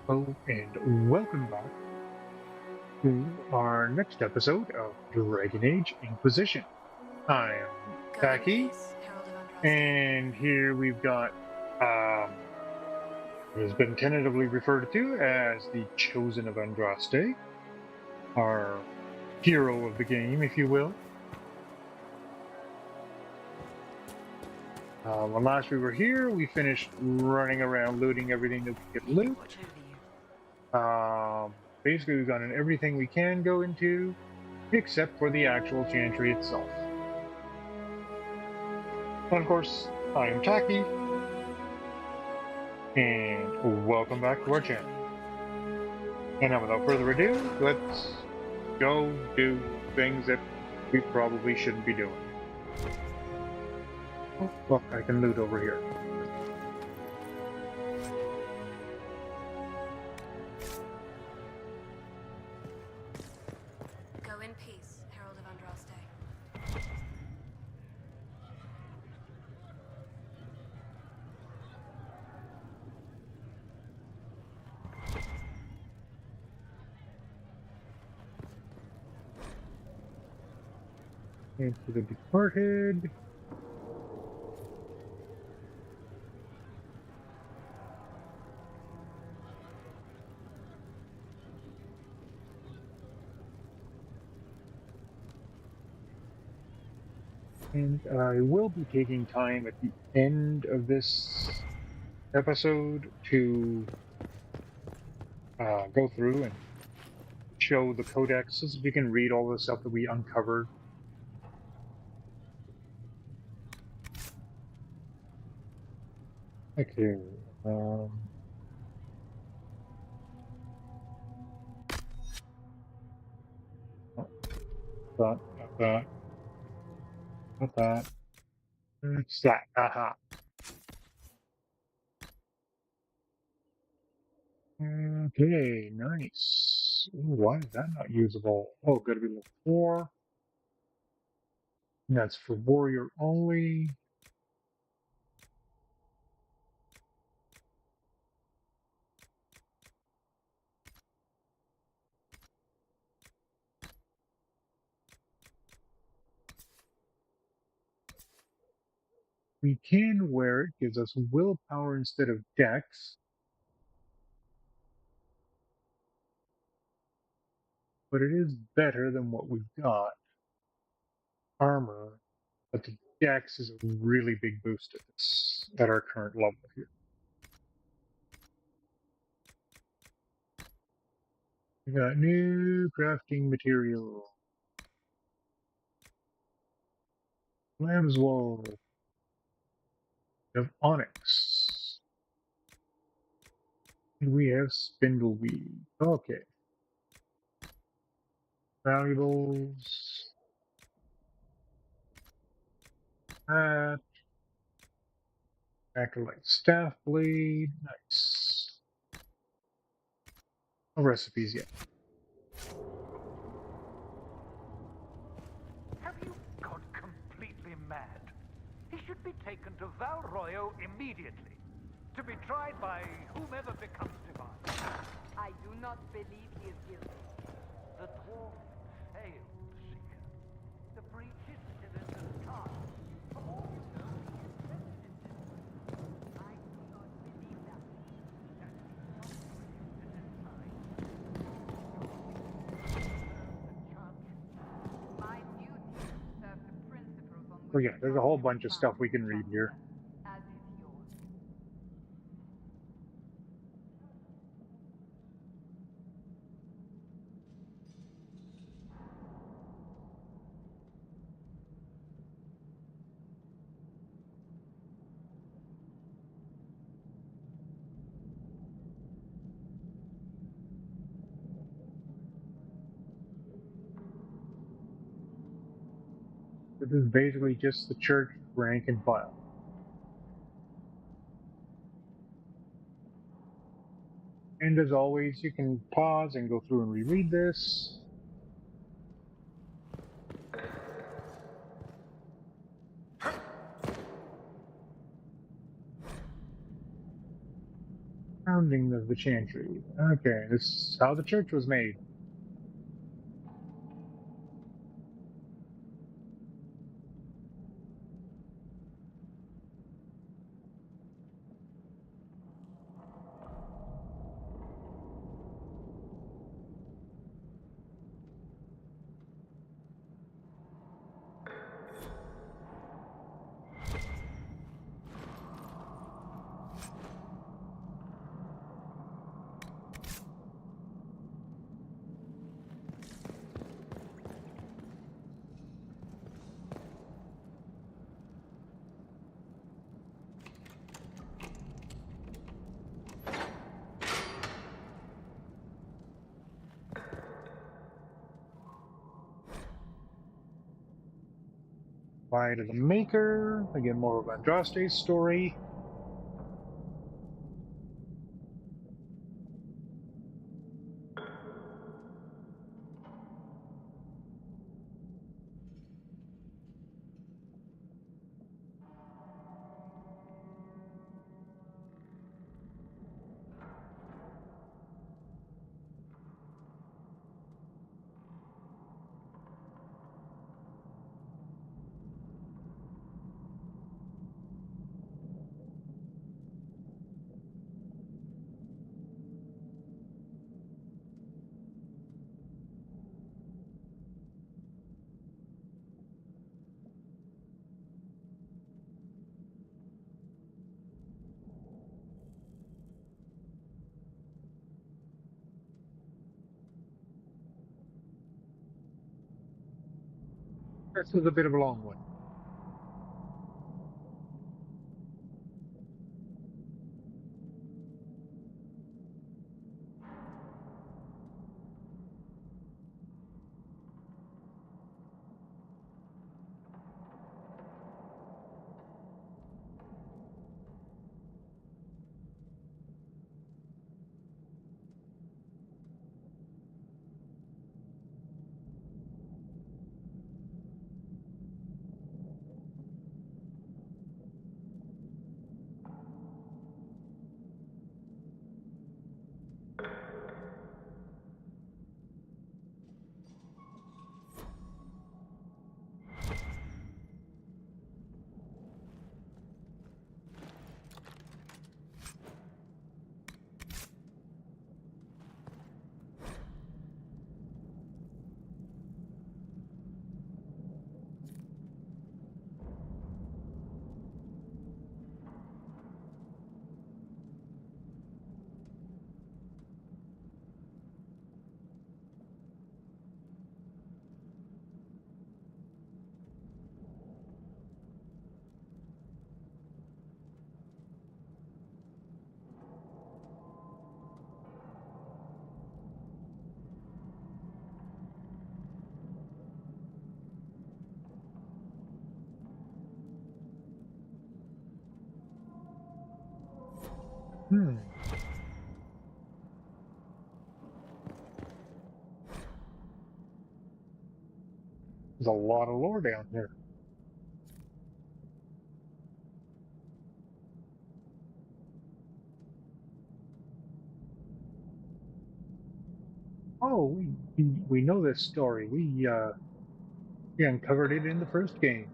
Hello and welcome back to our next episode of Dragon Age Inquisition. I am Go in Taki, peace, Herald of Andraste. and here we've got what has been tentatively referred to as the Chosen of Andraste, our hero of the game, if you will. When last we were here, we finished running around looting everything that we could May he loot. watch over you. Basically, we've gotten everything we can go into, except for the actual chantry itself. And of course, I am Taki, and welcome May God back to watch our over channel. you. And now, without further ado, let's go do things that we probably shouldn't be doing. Oh, look, I can loot over here. Go in peace, Herald of Andraste. Into the departed. And I will be taking time at the end of this episode to go through and show the codexes so we can read all the stuff that we uncovered. Okay. Oh, not that. Not that. It's that. Aha. Okay, nice. Ooh, why is that not usable? Oh, gotta be level 4. And that's for warrior only. We can wear it, gives us willpower instead of dex, but it is better than what we've got. Armor, but the dex is a really big boost at our current level here. We got new crafting material. Lamb's wool of onyx. And we have spindleweed. Okay. Valuables. Acolyte staff blade. Nice. No recipes yet. Have you gone completely mad? He should be taken to Val Royo immediately, to be tried by whomever becomes divine. I do not believe he is guilty. The dwarf failed, Seeker. The breach is Citizen's task. For all you know, he is vested in this. I do not believe that. That is not for him to decide. My duty is to serve the principles on Oh which yeah, there's a whole bunch of stuff we can read here. as is yours. This is basically just the church rank and file. And as always, you can pause and go through and reread this. Founding of the chantry. Okay, this is how the church was made. Fly to the Maker. Again, more of Andraste's story. This was a bit of a long one. Hmm. There's a lot of lore down here. Oh, we know this story. We uncovered it in the first game.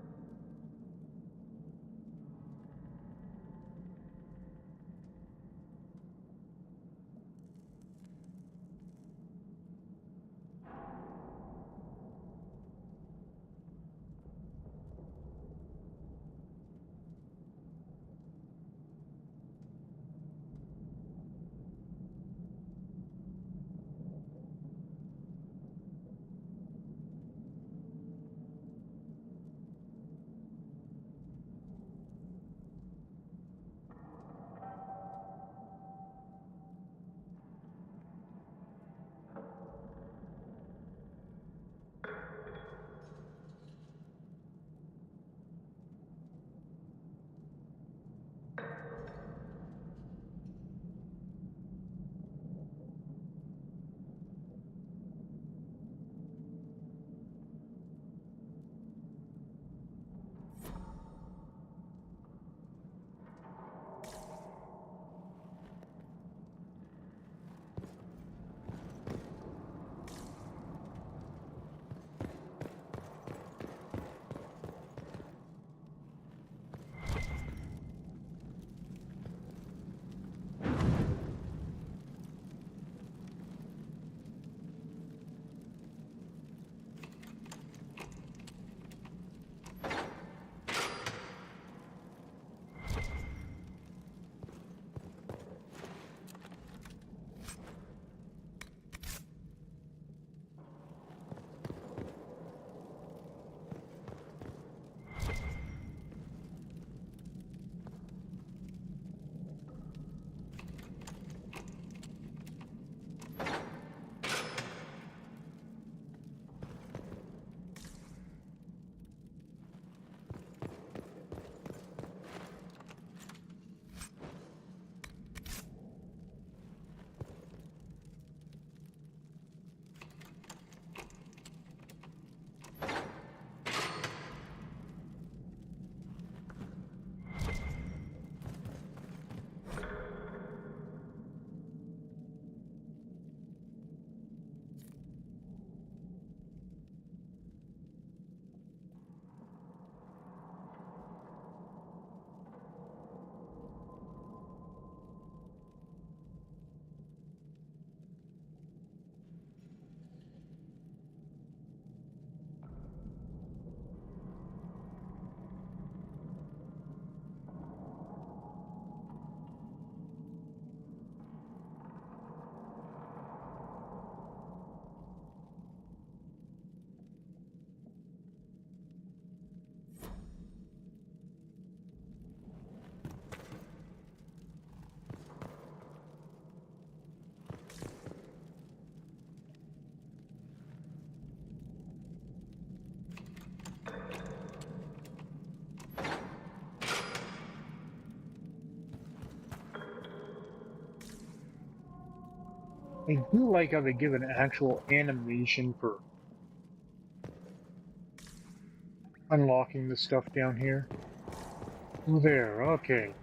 I do like how they give an actual animation for unlocking the stuff down here. Oh, there, okay.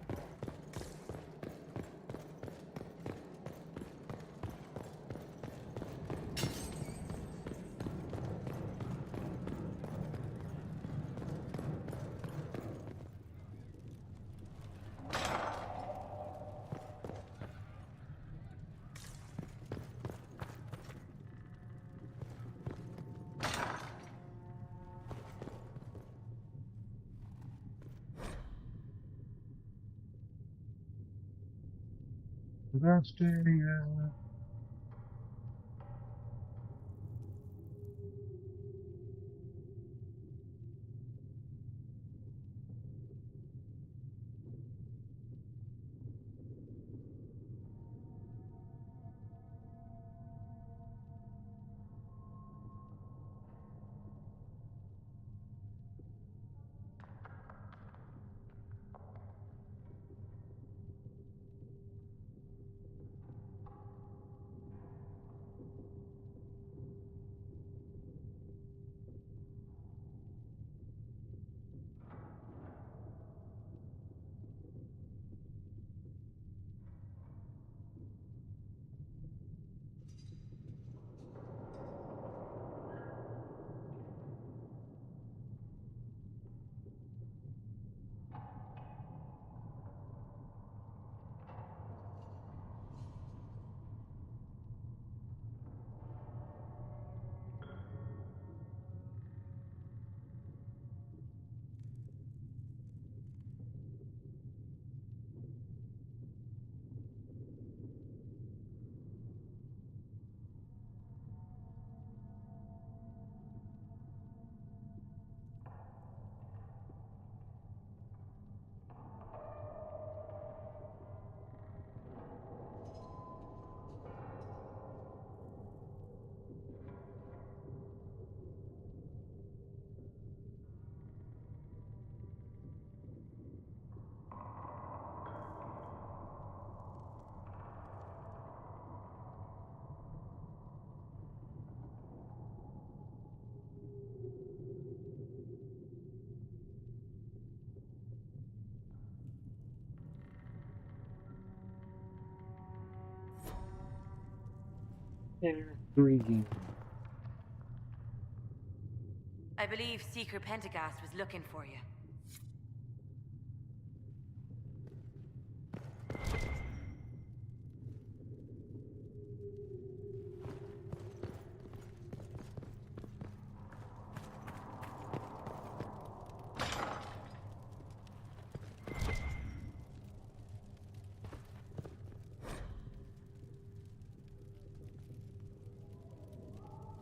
That's the, intriguing. I believe Seeker Pentagast was looking for you.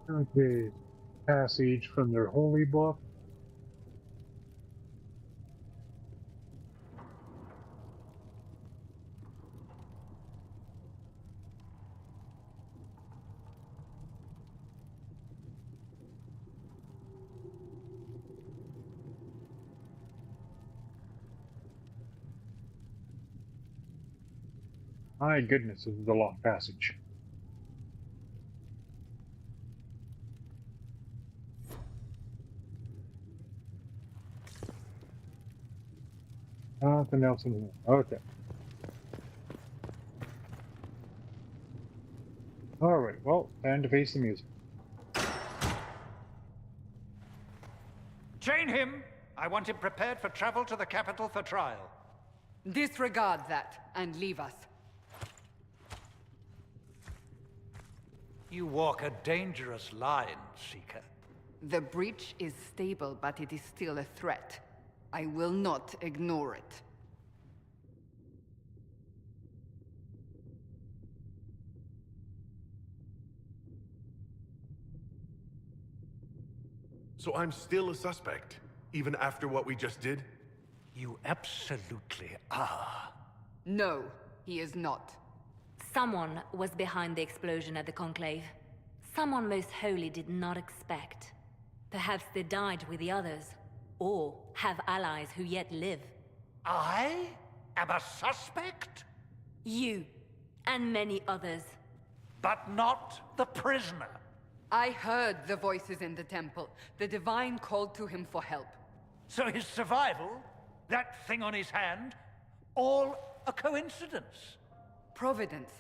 Okay, passage from their holy book. My goodness, this is a long passage. Nothing else in here. Okay. Alright, well, time to face the music. Chain him! I want him prepared for travel to the capital for trial. Disregard that and leave us. You walk a dangerous line, Seeker. The breach is stable, but it is still a threat. I will not ignore it. So I'm still a suspect, even after what we just did? You absolutely are. No, he is not. Someone was behind the explosion at the Conclave. Someone Most Holy did not expect. Perhaps they died with the others, or have allies who yet live. I am a suspect? You, and many others. but not the prisoner. I heard the voices in the temple. The Divine called to him for help. So his survival, that thing on his hand, all a coincidence. Providence.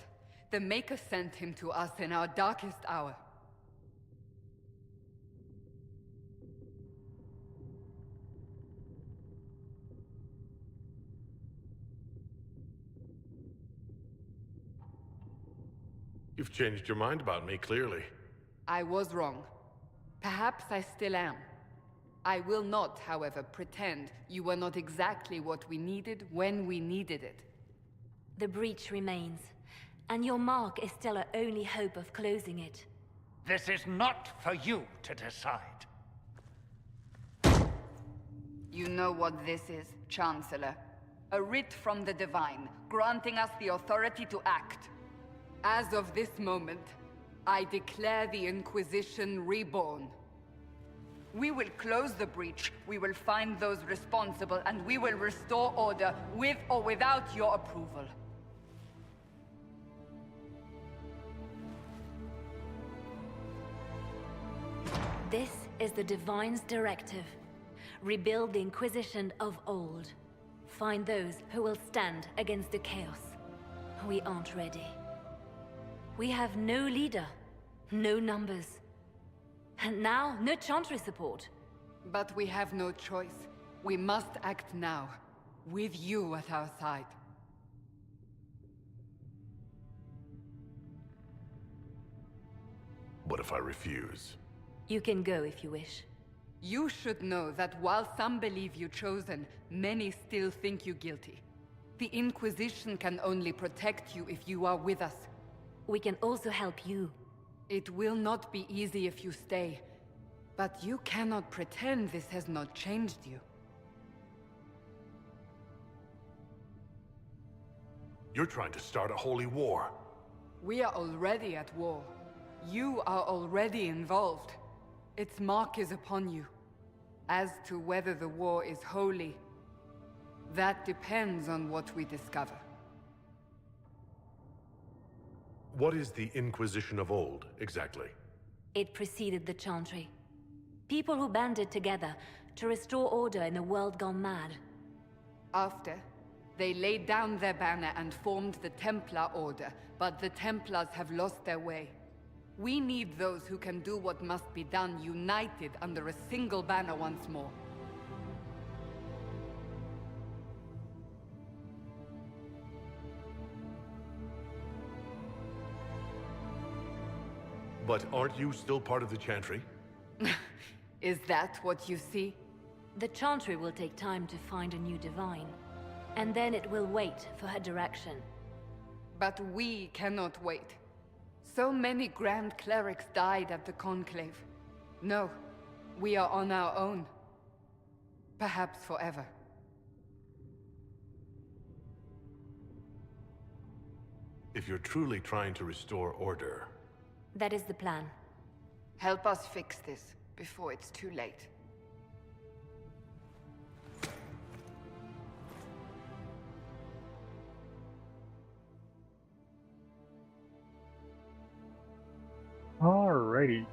The Maker sent him to us in our darkest hour. You've changed your mind about me, clearly. I was wrong. Perhaps I still am. I will not, however, pretend you were not exactly what we needed when we needed it. The breach remains, and your mark is still our only hope of closing it. This is not for you to decide. You know what this is, Chancellor. A writ from the Divine, granting us the authority to act. As of this moment, I declare the Inquisition reborn. We will close the breach, we will find those responsible, and we will restore order with or without your approval. This is the Divine's directive. Rebuild the Inquisition of old. Find those who will stand against the chaos. We aren't ready. We have no leader, no numbers. And now, no Chantry support. But we have no choice. We must act now, with you at our side. What if I refuse? You can go if you wish. You should know that while some believe you chosen, many still think you guilty. The Inquisition can only protect you if you are with us. We can also help you. It will not be easy if you stay, but you cannot pretend this has not changed you. You're trying to start a holy war. We are already at war. You are already involved. Its mark is upon you. As to whether the war is holy, that depends on what we discover. What is the Inquisition of old, exactly? It preceded the Chantry. People who banded together to restore order in a world gone mad. After, they laid down their banner and formed the Templar Order, but the Templars have lost their way. We need those who can do what must be done, united under a single banner once more. But aren't you still part of the Chantry? Is that what you see? The Chantry will take time to find a new Divine. And then it will wait for her direction. But we cannot wait. So many Grand Clerics died at the Conclave. No, we are on our own. Perhaps forever. If you're truly trying to restore order... That is the plan. Help us fix this before it's too late. Alrighty.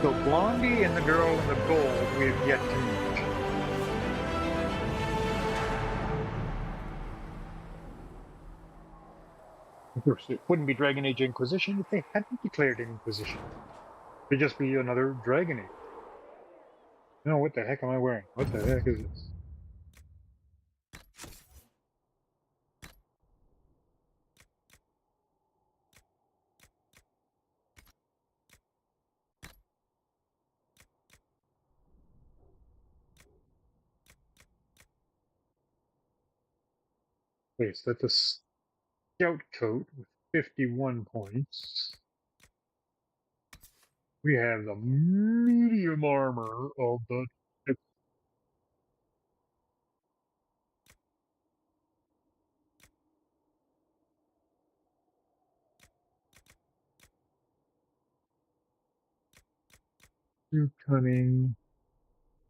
So Blondie and the girl in the gold we have yet to meet. Of course, it wouldn't be Dragon Age Inquisition if they hadn't declared an Inquisition. It'd just be another Dragon Age. No, what the heck am I wearing? What the heck is this? Wait, so that's a scout coat with 51 points. We have the medium armor of the two cunning.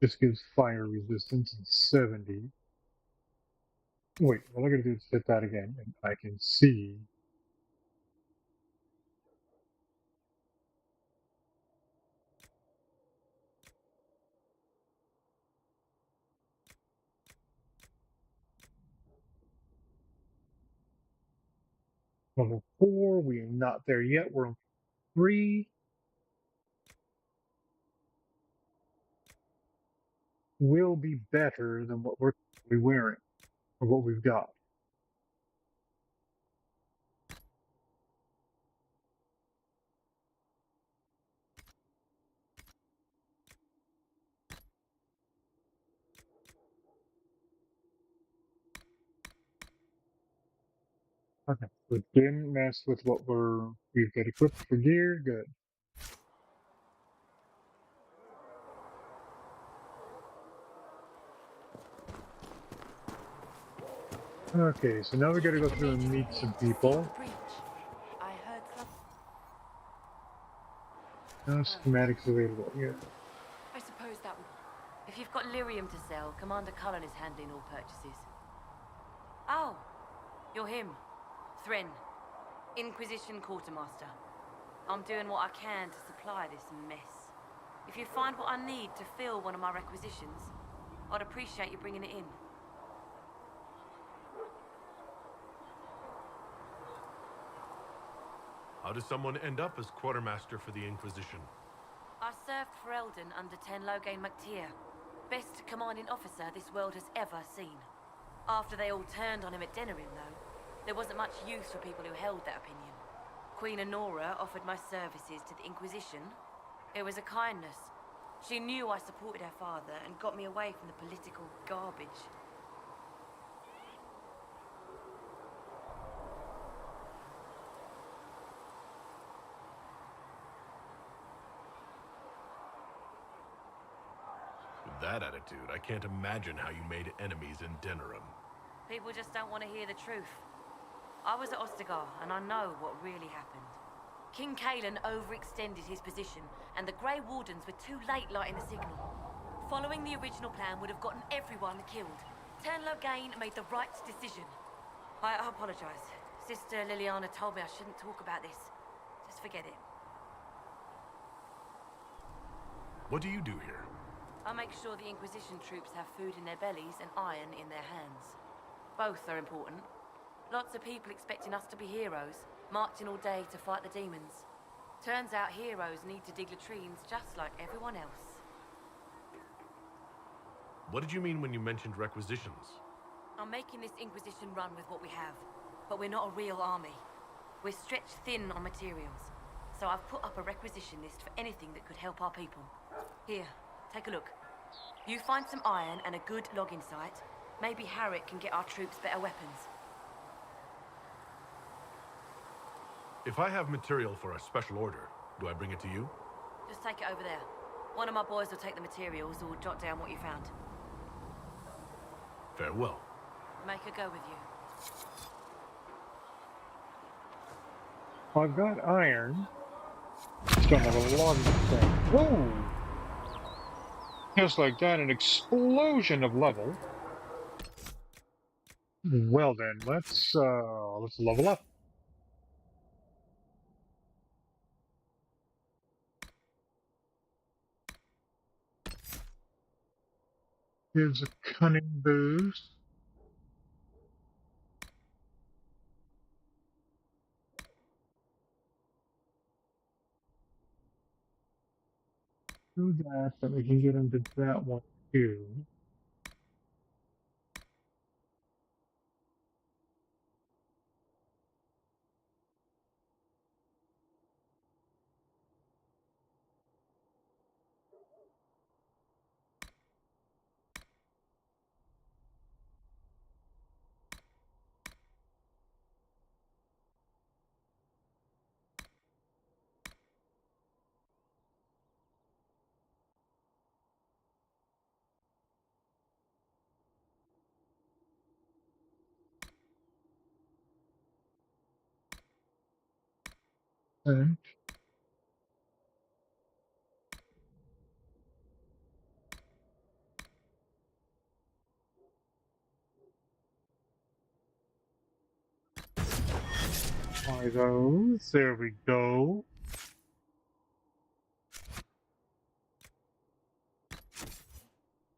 This gives fire resistance and 70. Wait, all I gotta do is hit that again, and I can see. Level 4, we are not there yet. We're on 3. Will be better than what we're wearing, or what we've got. Okay, so it didn't mess with what we've got equipped for gear. Good. Okay, so now we gotta go through and meet some people. I heard some. No schematics available. Yeah. I suppose that would. If you've got lyrium to sell, Commander Cullen is handling all purchases. Oh, you're him. Thren, Inquisition Quartermaster. I'm doing what I can to supply this mess. If you find what I need to fill one of my requisitions, I'd appreciate you bringing it in. How does someone end up as quartermaster for the Inquisition? I served for Eldon under Ten Loghain MacTier. Best commanding officer this world has ever seen. After they all turned on him at Denerim, though, there wasn't much use for people who held that opinion. Queen Honora offered my services to the Inquisition. It was a kindness. She knew I supported her father and got me away from the political garbage. With that attitude, I can't imagine how you made enemies in Denerim. People just don't want to hear the truth. I was at Ostagar, and I know what really happened. King Cailan overextended his position, and the Grey Wardens were too late lighting the signal. Following the original plan would have gotten everyone killed. Ten Loghain made the right decision. I apologize. Sister Liliana told me I shouldn't talk about this. Just forget it. What do you do here? I make sure the Inquisition troops have food in their bellies and iron in their hands. Both are important. Lots of people expecting us to be heroes, marching all day to fight the demons. Turns out heroes need to dig latrines just like everyone else. What did you mean when you mentioned requisitions? I'm making this Inquisition run with what we have, but we're not a real army. We're stretched thin on materials, so I've put up a requisition list for anything that could help our people. Here, take a look. You find some iron and a good logging site, maybe Harriet can get our troops better weapons. If I have material for a special order, do I bring it to you? Just take it over there. One of my boys will take the materials or jot down what you found. Farewell. Make a go with you. I've got iron. Just don't have a logging thing. Whoa! Just like that, an explosion of level. Well then, let's level up. Gives a cunning boost. Do that, then we can get into that one too. And buy those. There we go.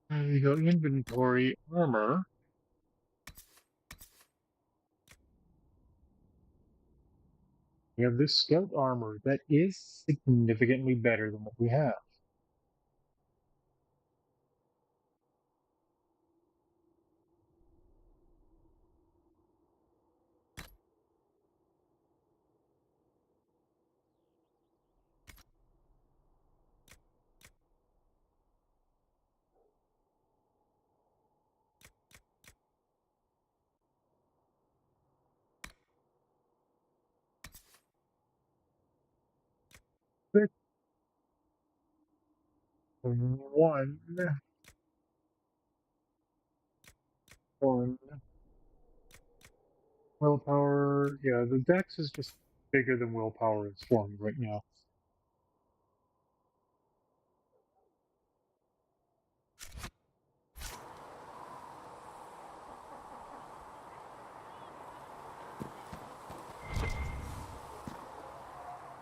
There you go. Inventory armor. We have this scout armor that is significantly better than what we have. Six, one, one. Willpower. Yeah, the dex is just bigger than willpower is for me right now.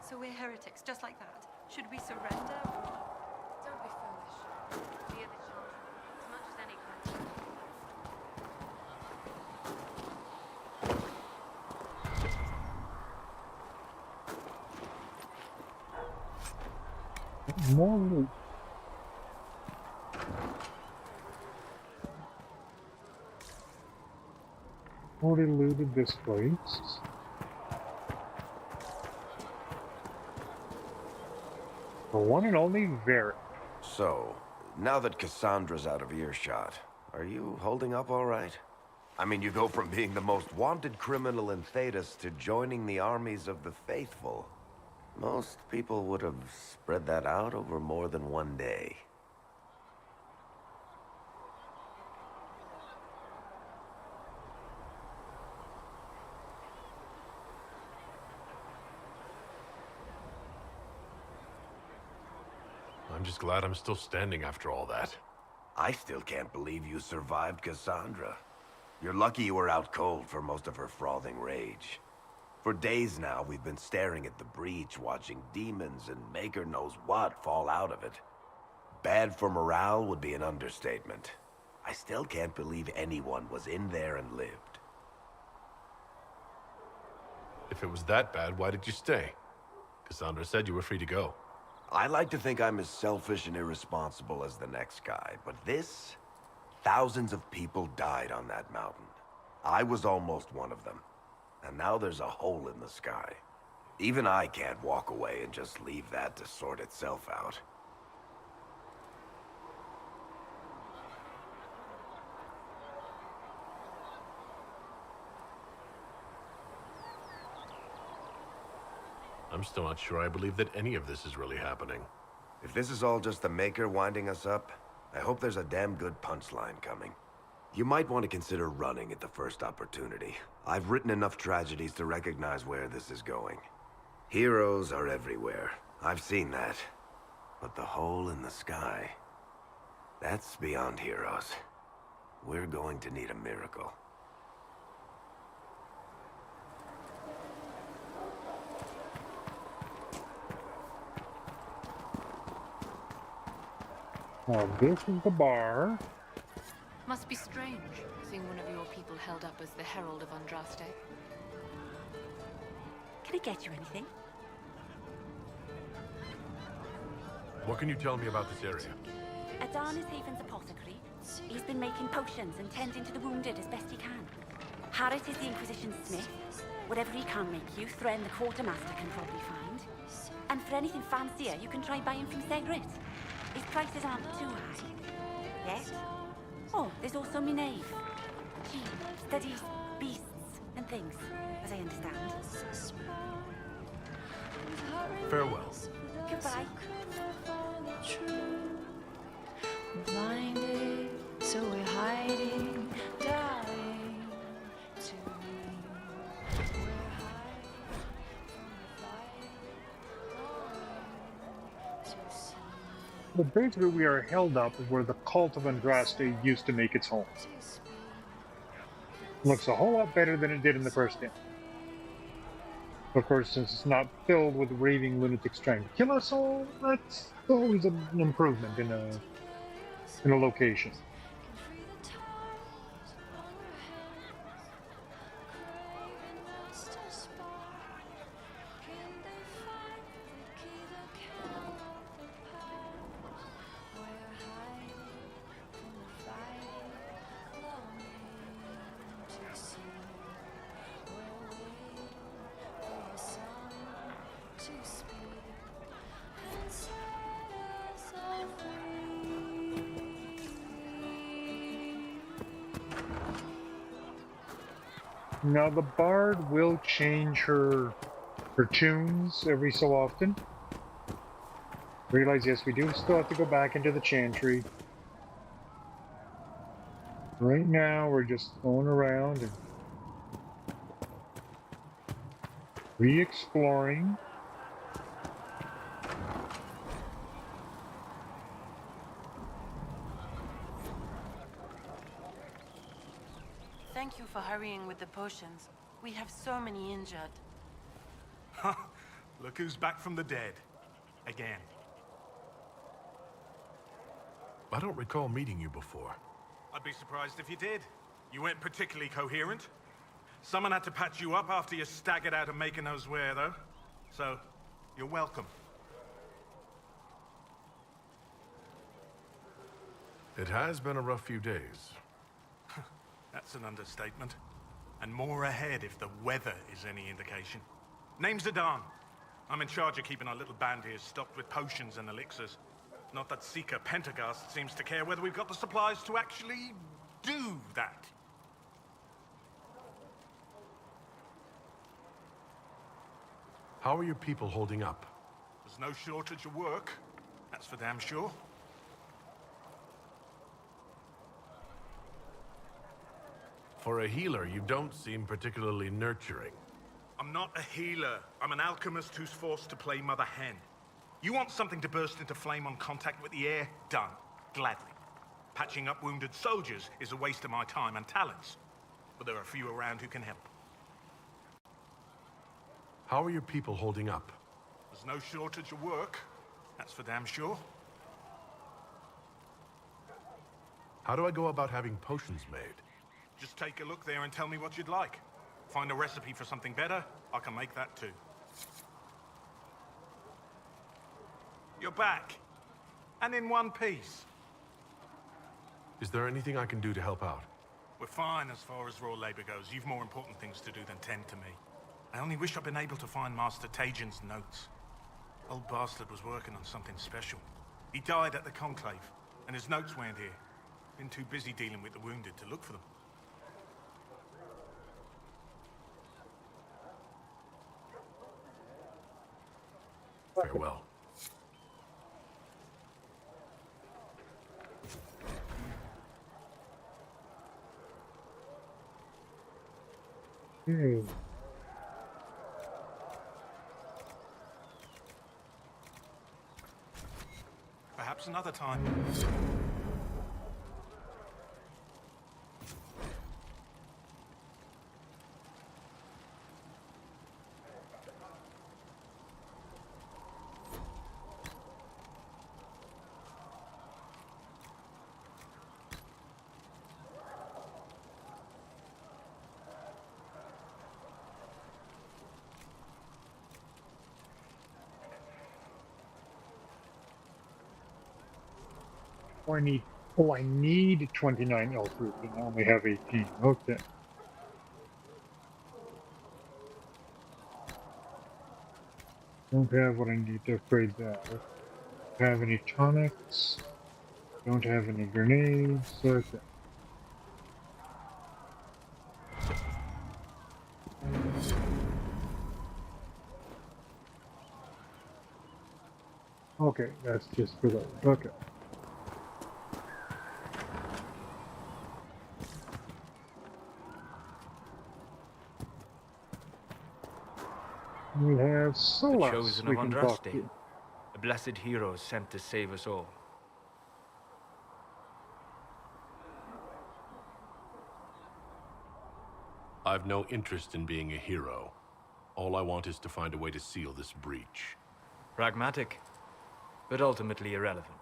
So we're heretics, just like that. Should we surrender? Don't be foolish. Fear the children as much as any kind of More loot. Already looted this place. The one and only Varric. So, now that Cassandra's out of earshot, are you holding up all right? I mean, you go from being the most wanted criminal in Thedas to joining the armies of the faithful. Most people would have spread that out over more than one day. I'm just glad I'm still standing after all that. I still can't believe you survived Cassandra. You're lucky you were out cold for most of her frothing rage. For days now, we've been staring at the breach, watching demons and maker knows what fall out of it. Bad for morale would be an understatement. I still can't believe anyone was in there and lived. If it was that bad, why did you stay? Cassandra said you were free to go. I like to think I'm as selfish and irresponsible as the next guy, but this... Thousands of people died on that mountain. I was almost one of them. And now there's a hole in the sky. Even I can't walk away and just leave that to sort itself out. I'm still not sure I believe that any of this is really happening. If this is all just the Maker winding us up, I hope there's a damn good punchline coming. You might want to consider running at the first opportunity. I've written enough tragedies to recognize where this is going. Heroes are everywhere. I've seen that. But the hole in the sky... that's beyond heroes. We're going to need a miracle. Now this is the bar. Must be strange, seeing one of your people held up as the Herald of Andraste. Can I get you anything? What can you tell me about this area? Adan is Haven's apothecary. He's been making potions and tending to the wounded as best he can. Harrit is the Inquisition smith. Whatever he can make you, Thren the quartermaster can probably find. And for anything fancier, you can try buying from Segrit. His prices aren't too high. Yet. Oh, there's also Minave. She studies beasts and things, as I understand. Farewell. Goodbye. Blinded, so we're hiding, dying to leave. We're hiding from the fight, longing to see. But basically, we are held up where the cult of Andraste used to make its home. Looks a whole lot better than it did in the first game. Of course, since it's not filled with raving lunatics trying to kill us all, that's always an improvement in a location. Now the bard will change her tunes every so often. Realize, yes, we do still have to go back into the chantry. Right now, we're just going around and re-exploring. Thank you for hurrying with the potions. We have so many injured. Look who's back from the dead. Again. I don't recall meeting you before. I'd be surprised if you did. You weren't particularly coherent. Someone had to patch you up after you staggered out of making those wear, though. So, you're welcome. It has been a rough few days. That's an understatement. And more ahead if the weather is any indication. Name's Adan. I'm in charge of keeping our little band here stocked with potions and elixirs. Not that Seeker Pentagast seems to care whether we've got the supplies to actually do that. How are your people holding up? There's no shortage of work. That's for damn sure. For a healer, you don't seem particularly nurturing. I'm not a healer. I'm an alchemist who's forced to play Mother Hen. You want something to burst into flame on contact with the air? Done. Gladly. Patching up wounded soldiers is a waste of my time and talents. But there are a few around who can help. How are your people holding up? There's no shortage of work. That's for damn sure. How do I go about having potions made? Just take a look there and tell me what you'd like. Find a recipe for something better, I can make that too. You're back. And in one piece. Is there anything I can do to help out? We're fine as far as raw labor goes. You've more important things to do than tend to me. I only wish I'd been able to find Master Tajin's notes. Old bastard was working on something special. He died at the Conclave, and his notes weren't here. Been too busy dealing with the wounded to look for them. Farewell. Perhaps another time. Oh, I need 29 elf root, and I only have 18. Okay. Don't have what I need to upgrade that. Don't have any tonics. Don't have any grenades. Okay. Okay, that's just for those. Okay. We have The Solas chosen we of can unrest, talk to. a blessed hero sent to save us all. I've no interest in being a hero. All I want is to find a way to seal this breach. Pragmatic, but ultimately irrelevant.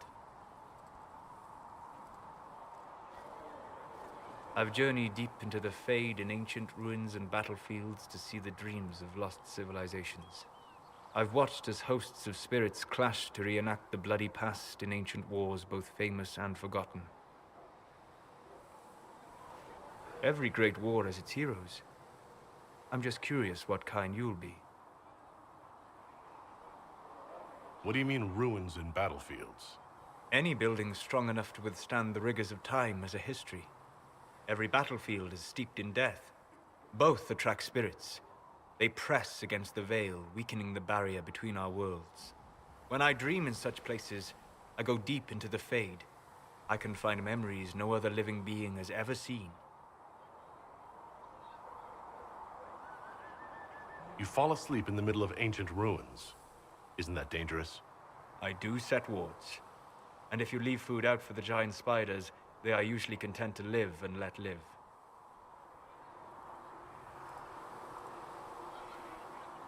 I've journeyed deep into the Fade in ancient ruins and battlefields to see the dreams of lost civilizations. I've watched as hosts of spirits clash to reenact the bloody past in ancient wars both famous and forgotten. Every great war has its heroes. I'm just curious what kind you'll be. What do you mean ruins and battlefields? Any building strong enough to withstand the rigors of time has a history. Every battlefield is steeped in death. Both attract spirits. They press against the veil, weakening the barrier between our worlds. When I dream in such places, I go deep into the Fade. I can find memories no other living being has ever seen. You fall asleep in the middle of ancient ruins. Isn't that dangerous? I do set wards. And if you leave food out for the giant spiders, they are usually content to live and let live.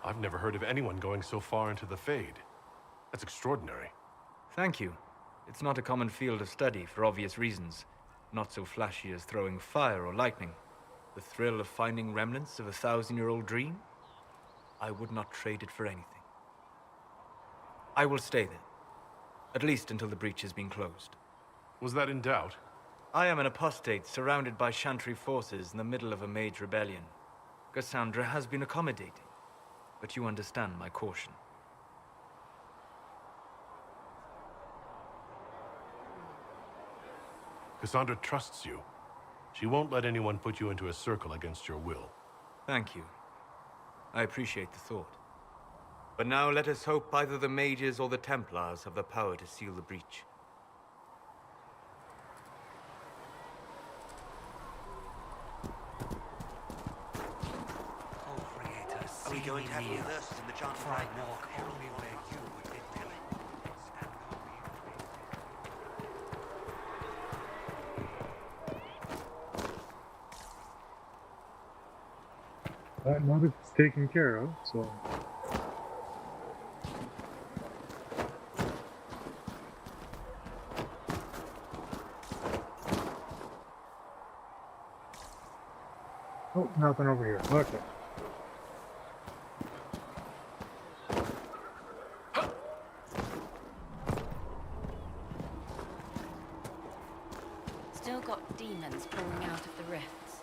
I've never heard of anyone going so far into the Fade. That's extraordinary. Thank you. It's not a common field of study for obvious reasons. Not so flashy as throwing fire or lightning. The thrill of finding remnants of a 1,000-year-old dream? I would not trade it for anything. I will stay then. At least until the breach has been closed. Was that in doubt? I am an apostate surrounded by Chantry forces in the middle of a mage rebellion. Cassandra has been accommodating, but you understand my caution. Cassandra trusts you. She won't let anyone put you into a circle against your will. Thank you. I appreciate the thought. But now let us hope either the mages or the Templars have the power to seal the breach. Are we going to have reverses in the chance of right walk only where you would be willing? That now it's taken care of, so. Oh, nothing over here. Okay. Still got demons pouring out of the rifts.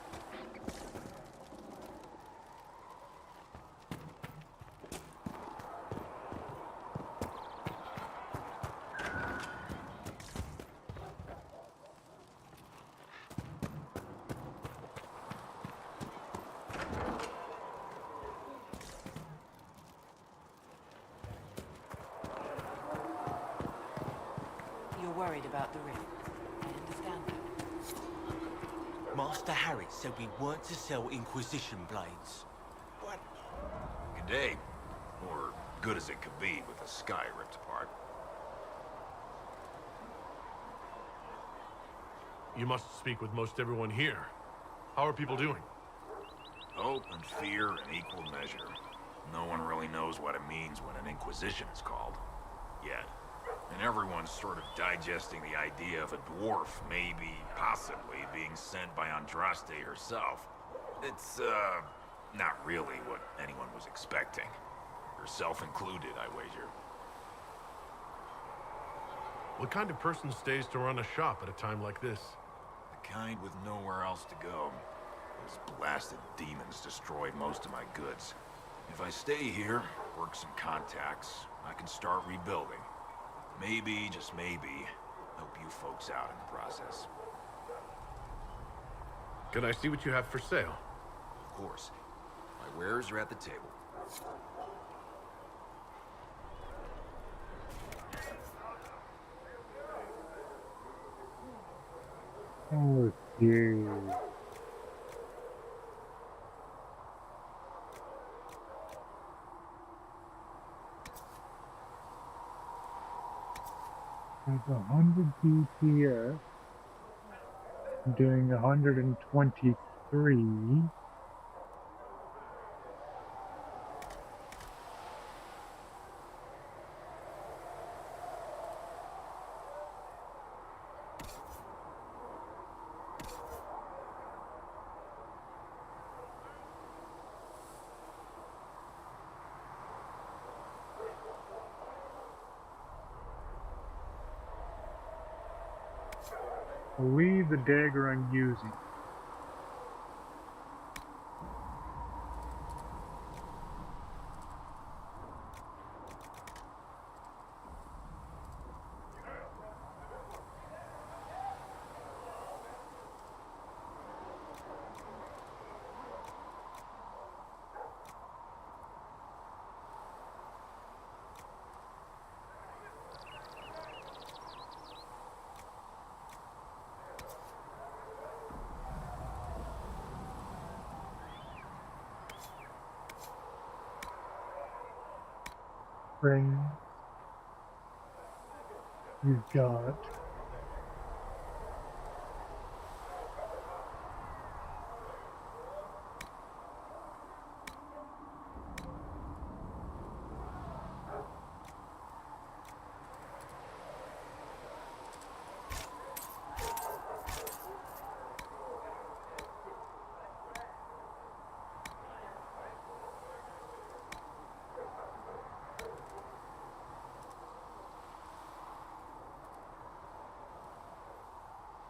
You're worried about the rift. I understand that. Master Harris said we weren't to sell Inquisition blades. What? Good day. Or good as it could be with the sky ripped apart. You must speak with most everyone here. How are people doing? Hope and fear in equal measure. No one really knows what it means when an Inquisition is called. Yet. And everyone's sort of digesting the idea of a dwarf maybe, possibly, being sent by Andraste herself. It's, not really what anyone was expecting. Yourself included, I wager. What kind of person stays to run a shop at a time like this? The kind with nowhere else to go. Those blasted demons destroyed most of my goods. If I stay here, work some contacts, I can start rebuilding. Maybe, just maybe, help you folks out in the process. Can I see what you have for sale? Of course. My wares are at the table. Oh, dear. There's 100 DPS, doing 123. Leave the dagger I'm using. Ring. You've got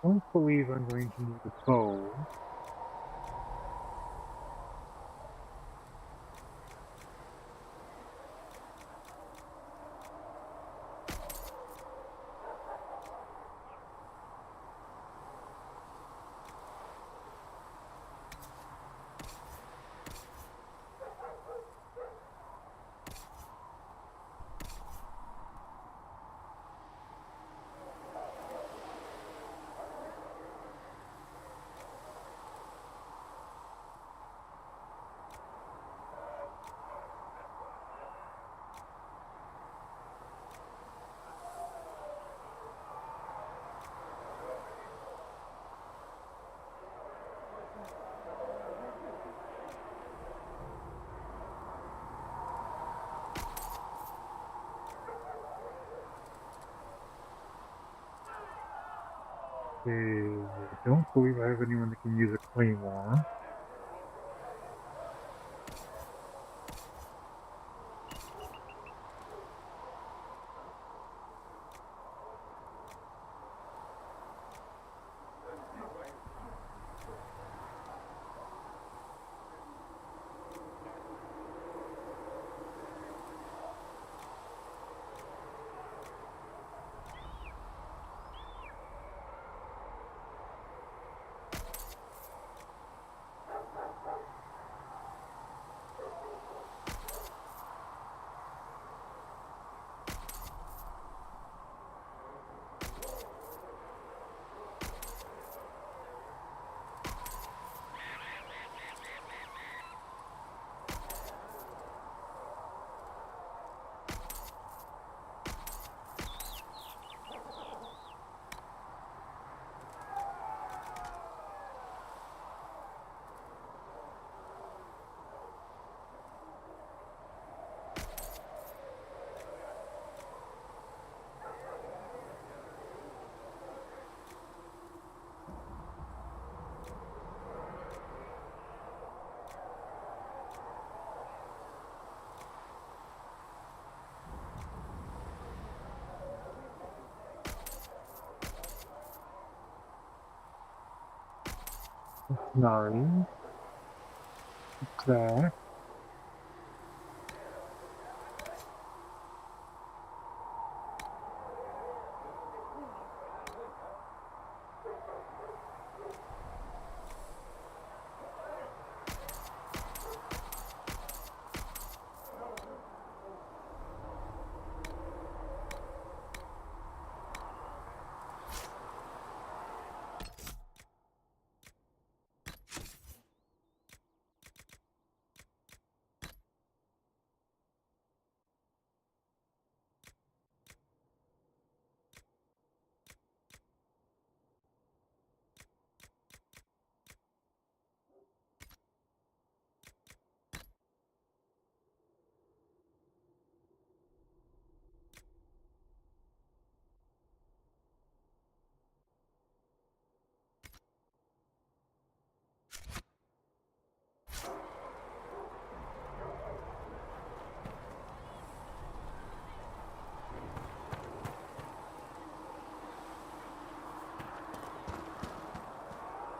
I don't believe I'm going to need a bow. I don't believe I have anyone that can use a claymore. Nari. That.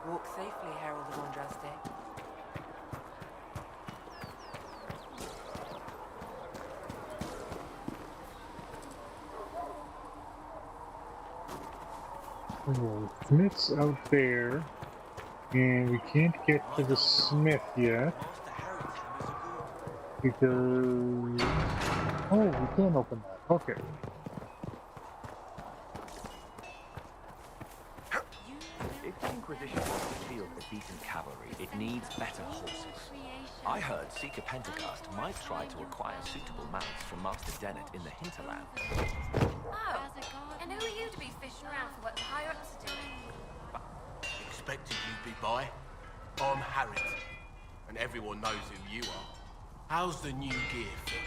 Walk safely, Herald of Andraste. Oh, Smith's out there, and we can't get to the Smith yet because we can't open that. Okay. If the Inquisition wants to field a decent cavalry, it needs better horses. I heard Seeker Pentecost might try to acquire suitable mounts from Master Dennett in the hinterland. Oh, and who are you to be fishing around for what the higher-ups are doing? Expected you'd be by. I'm Harriet, and everyone knows who you are. How's the new gear fit?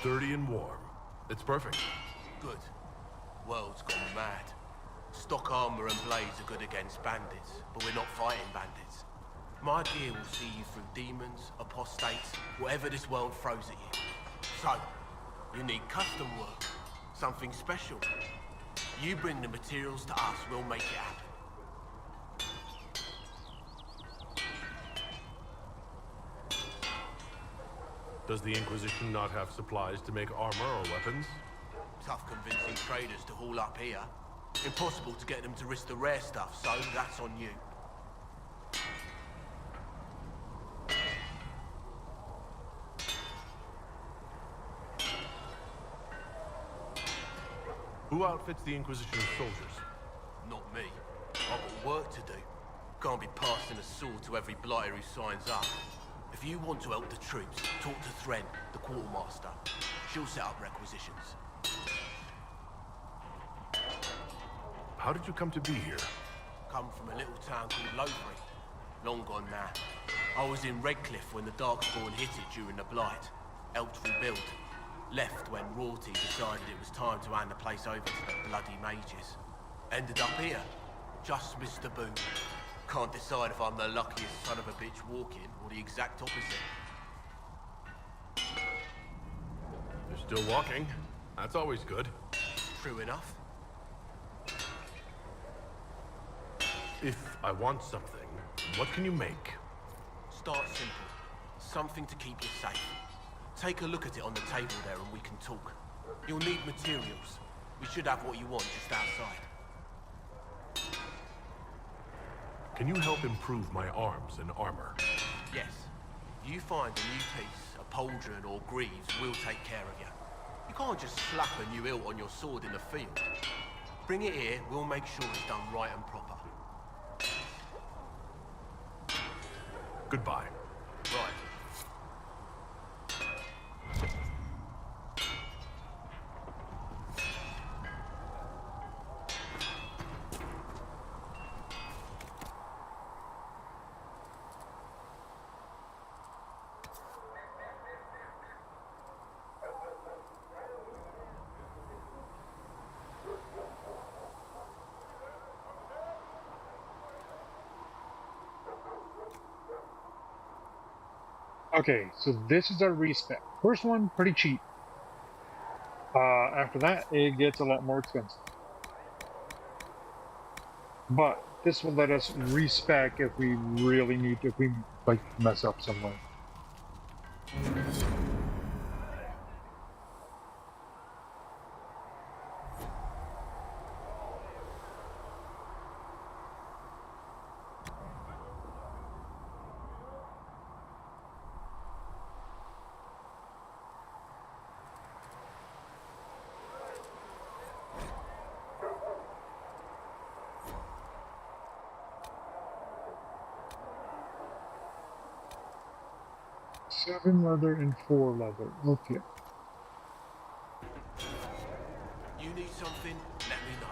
Sturdy and warm. It's perfect. Good. World's gone mad. Stock armor and blades are good against bandits, but we're not fighting bandits. My gear will see you through demons, apostates, whatever this world throws at you. So, you need custom work, something special. You bring the materials to us, we'll make it happen. Does the Inquisition not have supplies to make armor or weapons? Tough convincing traders to haul up here. Impossible to get them to risk the rare stuff, so that's on you. Who outfits the Inquisition's soldiers? Not me. I've got work to do. Can't be passing a sword to every blighter who signs up. If you want to help the troops, talk to Thren, the quartermaster. She'll set up requisitions. How did you come to be here? Come from a little town called Lothbury. Long gone now. I was in Redcliffe when the Darkspawn hit it during the Blight. Helped rebuild. Left when royalty decided it was time to hand the place over to the bloody mages. Ended up here. Just missed the boom. Can't decide if I'm the luckiest son of a bitch walking or the exact opposite. You're still walking. That's always good. True enough. If I want something, what can you make? Start simple. Something to keep you safe. Take a look at it on the table there and we can talk. You'll need materials. We should have what you want just outside. Can you help improve my arms and armor? Yes. If you find a new piece, a pauldron or greaves, we'll take care of you. You can't just slap a new hilt on your sword in the field. Bring it here, we'll make sure it's done right and proper. Goodbye. Right. Okay, so this is our respec. First one, pretty cheap. After that, it gets a lot more expensive. But this will let us respec if we really need to, if we like mess up somewhere. Seven leather and 4 leather. Okay. You need something? Let me know.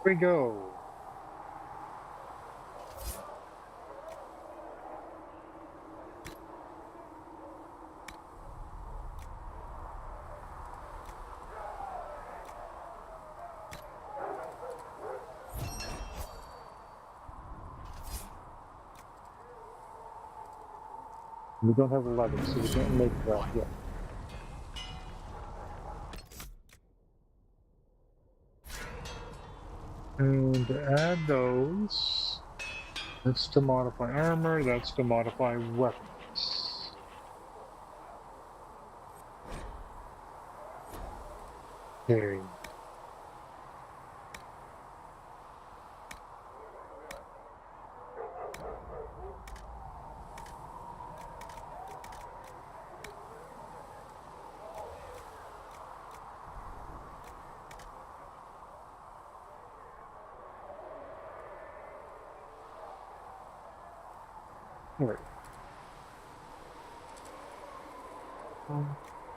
Here we go. We don't have 11, so we can't make that yet. And to add those, that's to modify armor, that's to modify weapons. Okay. All right.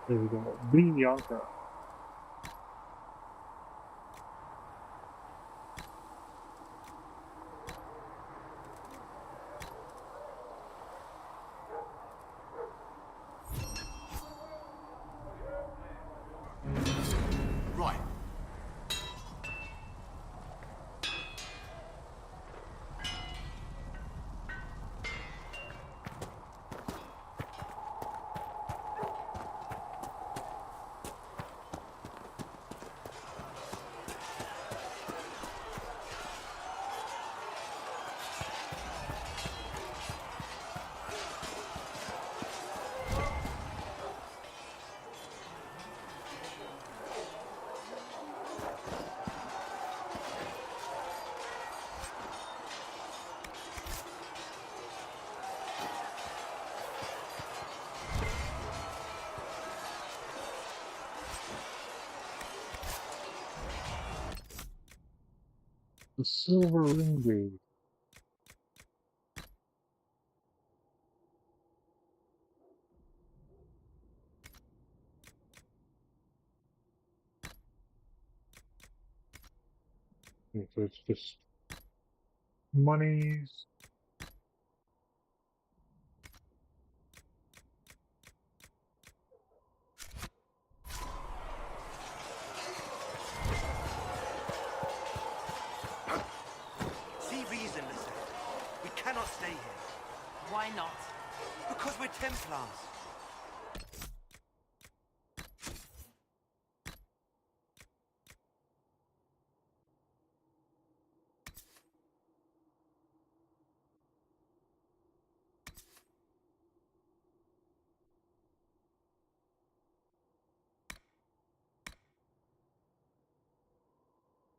There we go. Bianca. Right. The silver ring. Okay, so it's just monies. See reason, listen. We cannot stay here. Why not? Because we're Templars.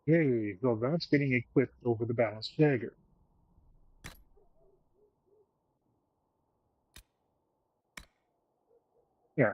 Yay, well that's getting equipped over the balanced dagger. Yeah.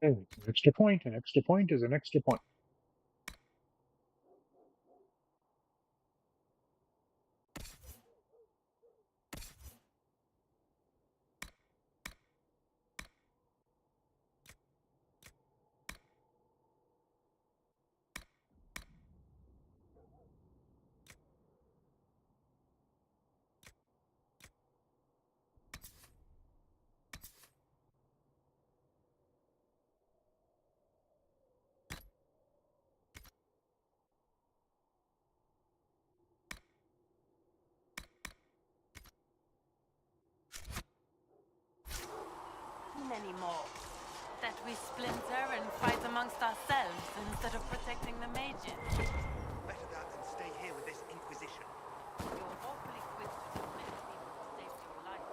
Oh, it's an extra point. An extra point is an extra point. Many more. That we splinter and fight amongst ourselves instead of protecting the mages. Better that than stay here with this Inquisition. You're awfully quick to dismiss people who saved your life,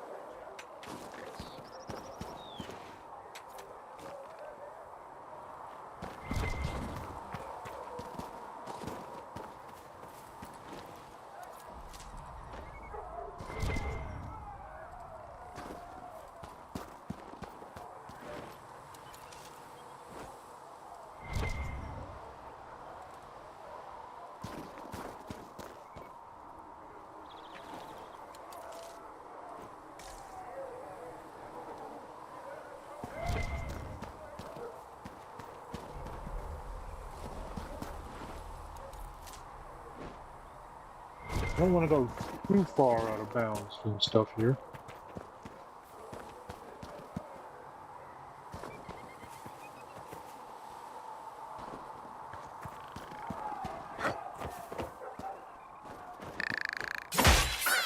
I don't want to go too far out of bounds from stuff here.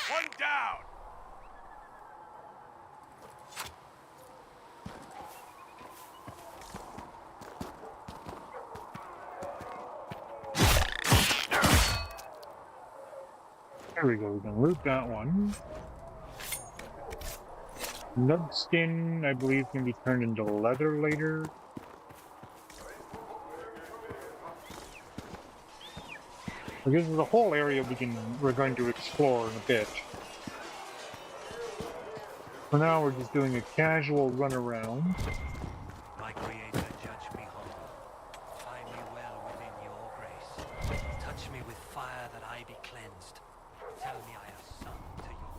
One down! There we go. We can loot that one. Nug skin, I believe, can be turned into leather later. Because there's a whole area we're going to explore in a bit. For now, we're just doing a casual run around. My Creator, judge me humble. Find me well within your grace. Touch me with fire that I be cleansed. Tell me I have sung to your...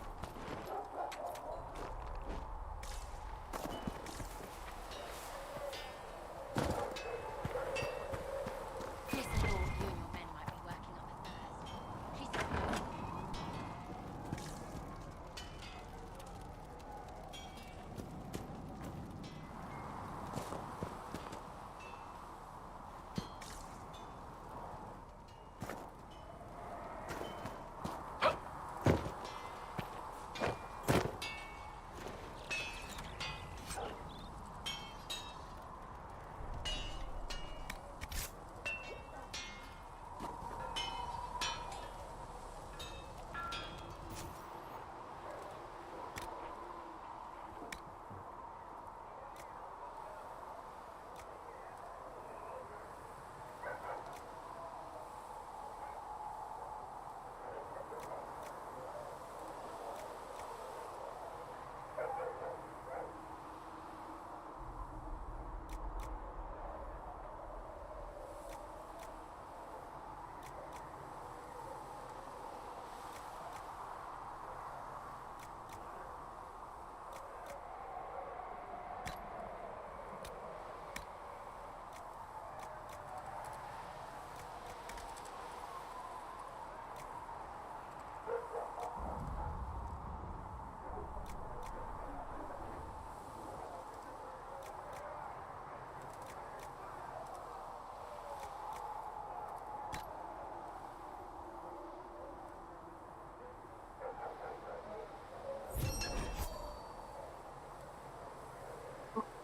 Listen, thought you and your men might be working on the Thedas. She said no.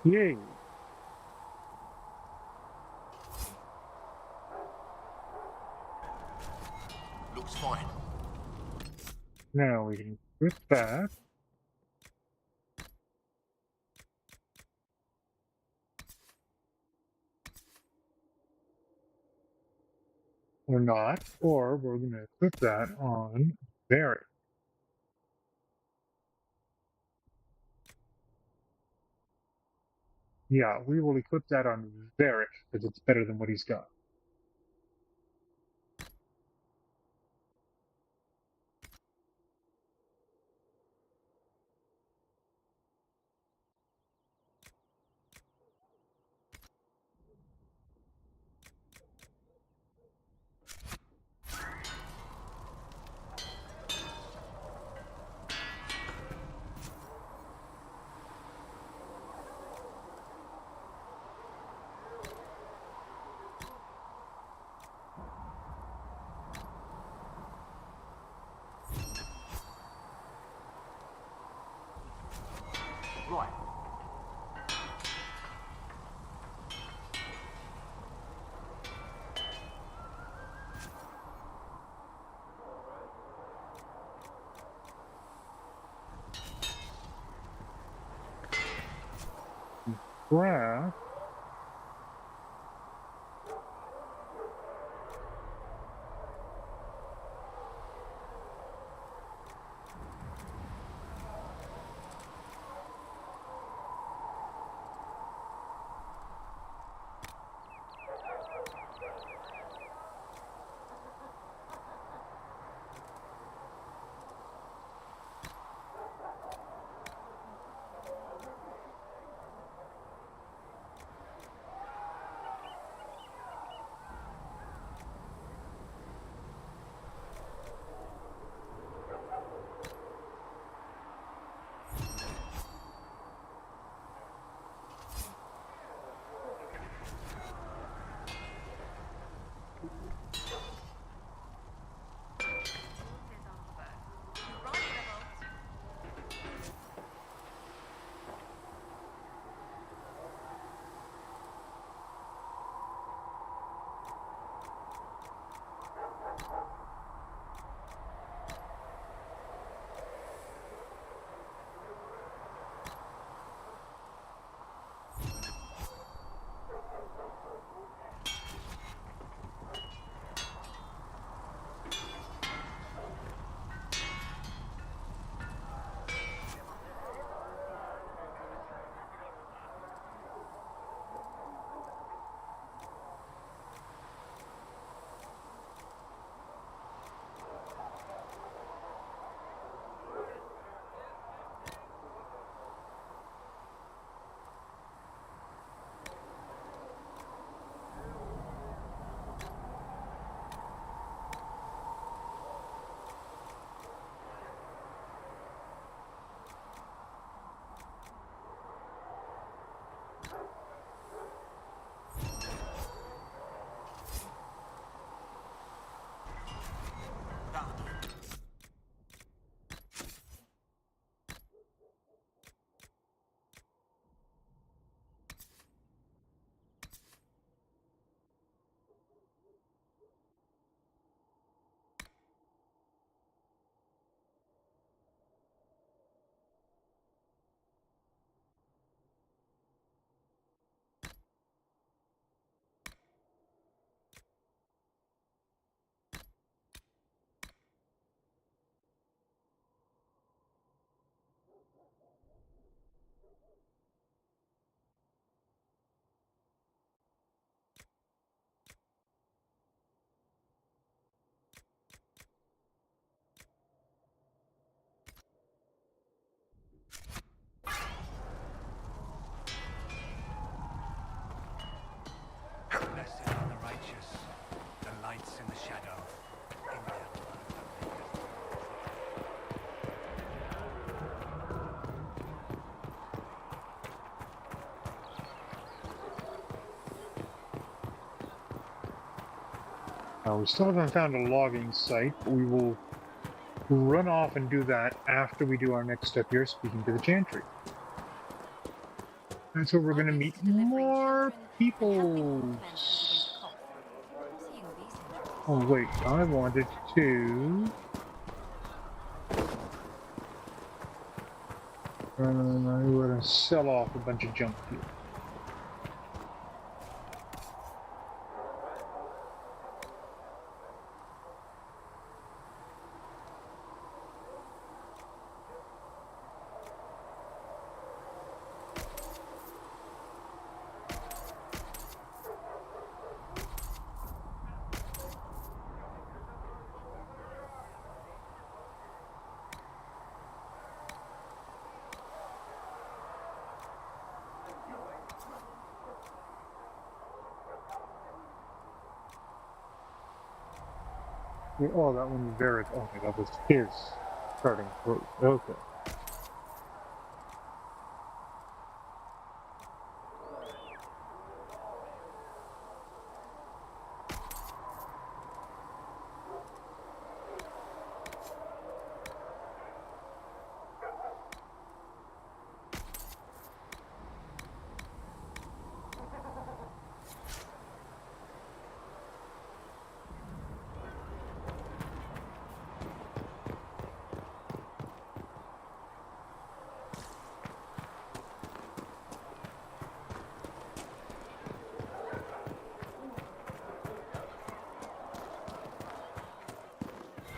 Yay! Looks fine. Now we can equip that. Or not, or we're going to equip that on Barry. Yeah, we will equip that on Varric, because it's better than what he's got. Right. Graph. Blessed are the righteous, the lights in the shadow, in their world the makers. We still haven't found a logging site, but we will run off and do that after we do our next step here, speaking to the Chantry. That's where we're going to meet more people. Oh wait, I wanted to... I'm going to sell off a bunch of junk here. Oh, that one was very. Okay, that was his starting route. Okay.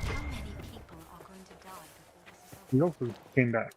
How many people are going to die before this is over? He also came back.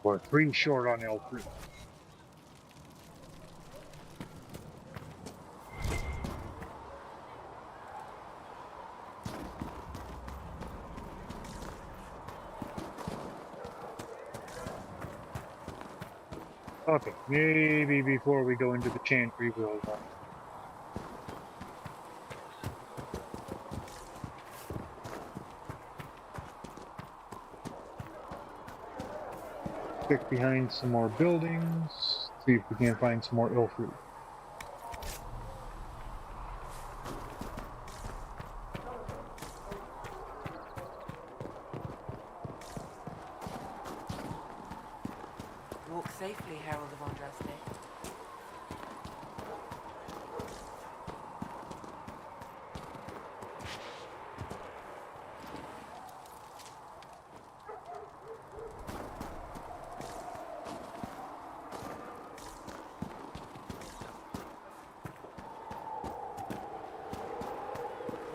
We're 3 short on L3. Okay, maybe before we go into the chantry, we'll stick behind some more buildings, see if we can find some more ill fruit. Walk safely, Herald of Andraste.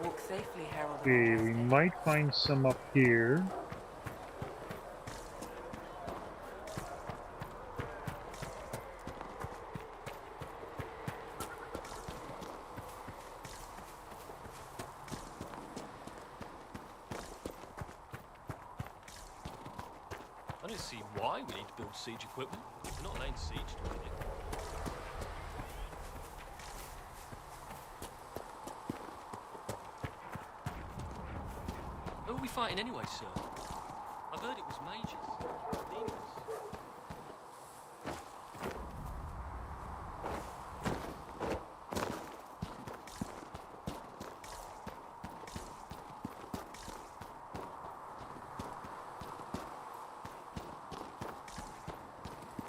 Walk safely, Herald of Okay, we Andraste. might find some up here. I don't see why we need to build siege equipment. We're not laying siege to anything. Who are we fighting anyway, sir? I've heard it was mages. Demons.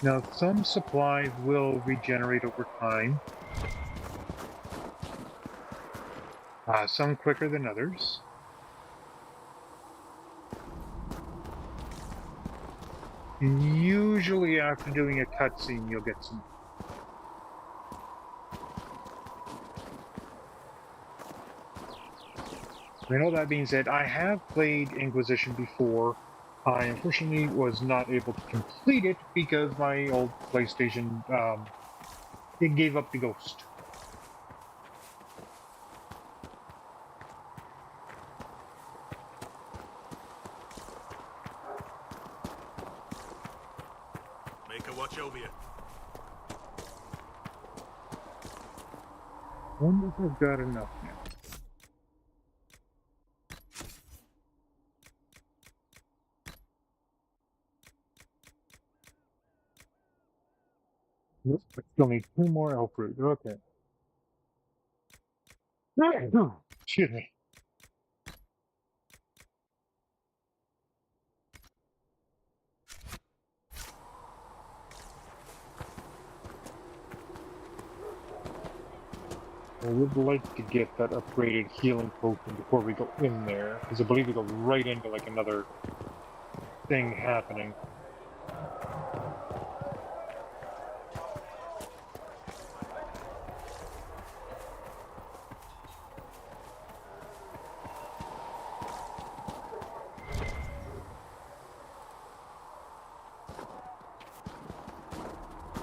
Now, some supplies will regenerate over time. Some quicker than others. Usually after doing a cutscene, you'll get some. You know, that being said, I have played Inquisition before. I unfortunately was not able to complete it because my old PlayStation, it gave up the ghost. Maker, watch over you. Wonder if I've got enough now. Yep, I still need 2 more elf fruit. Okay. Excuse me. I would like to get that upgraded healing potion before we go in there, because I believe we go right into like another thing happening.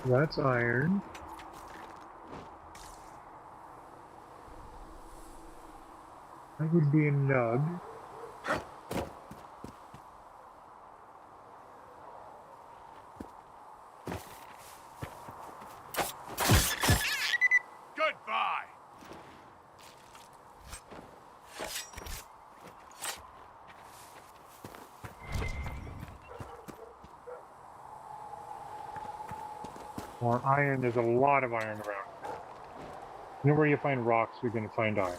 That's iron. That would be a nug. Goodbye! More iron, there's a lot of iron around. You know where you find rocks, you're going to find iron.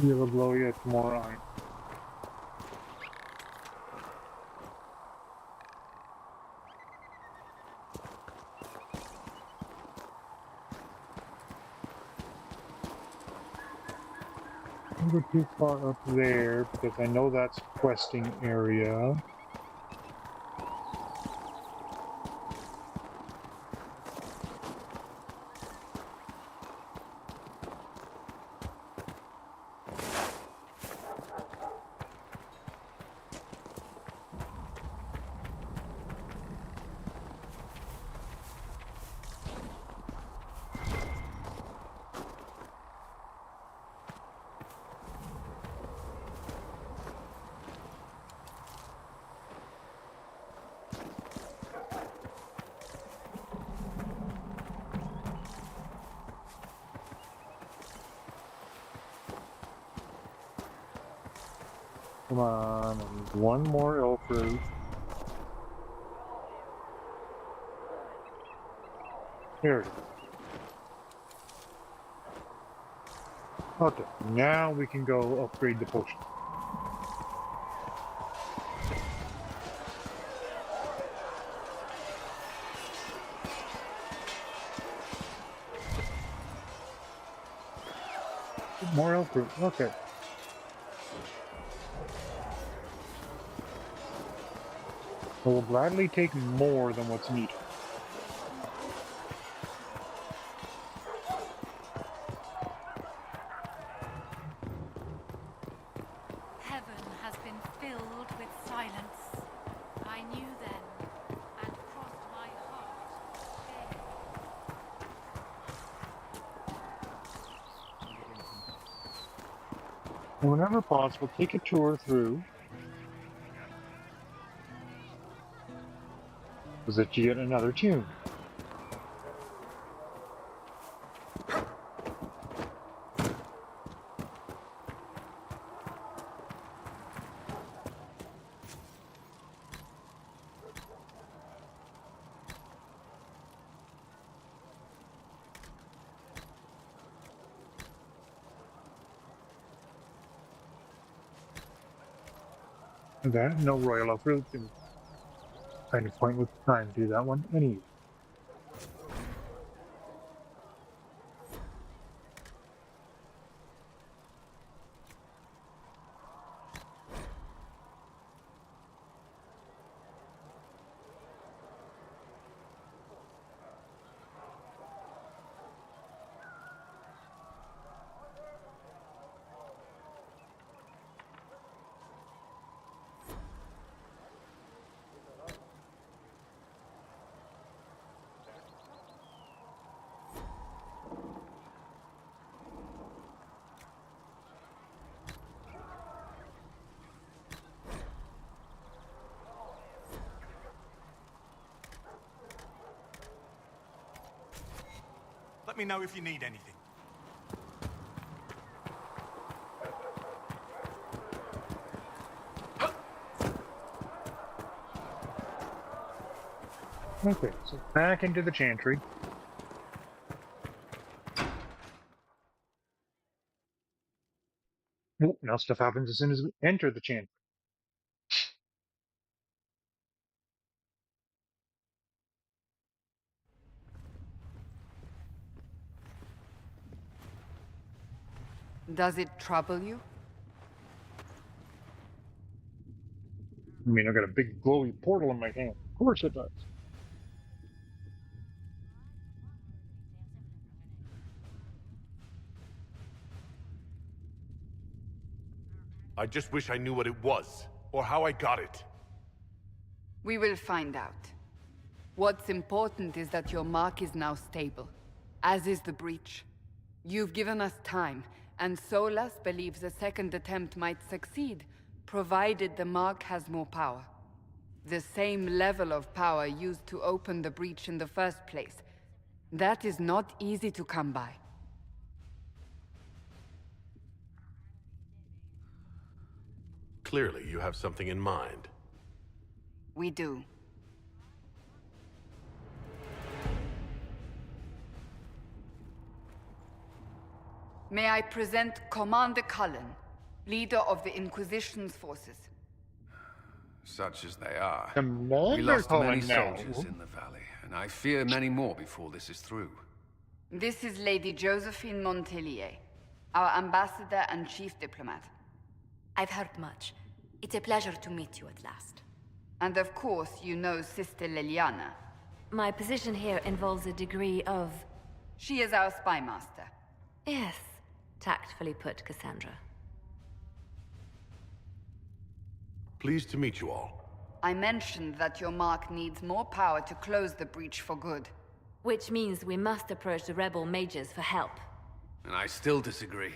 You will blow you more iron. Don't go too far up there because I know that's questing area. Come on, I need one more elf root. Here it is. Okay, now we can go upgrade the potion. More elf root, okay. I will gladly take more than what's needed. Heaven has been filled with silence. I knew then, and crossed my heart. Whenever possible, take a tour through. Was it yet another tune? That, no royal elf root. Kind of point with time to do that one anyway. Let me know if you need anything. Okay, so back into the chantry. Oh, now stuff happens as soon as we enter the chantry. Does it trouble you? I mean, I've got a big glowy portal in my hand. Of course it does. I just wish I knew what it was, or how I got it. We will find out. What's important is that your mark is now stable, as is the breach. You've given us time, and Solas believes a second attempt might succeed, provided the mark has more power. The same level of power used to open the breach in the first place. That is not easy to come by. Clearly, you have something in mind. We do. May I present Commander Cullen, leader of the Inquisition's forces. Such as they are. Commander We lost many Cullen now. soldiers in the valley, and I fear many more before this is through. This is Lady Josephine Montelier, our ambassador and chief diplomat. I've heard much. It's a pleasure to meet you at last. And of course, you know Sister Liliana. My position here involves a degree of... She is our spy master. Yes, tactfully put, Cassandra. Pleased to meet you all. I mentioned that your mark needs more power to close the breach for good. Which means we must approach the rebel mages for help. And I still disagree.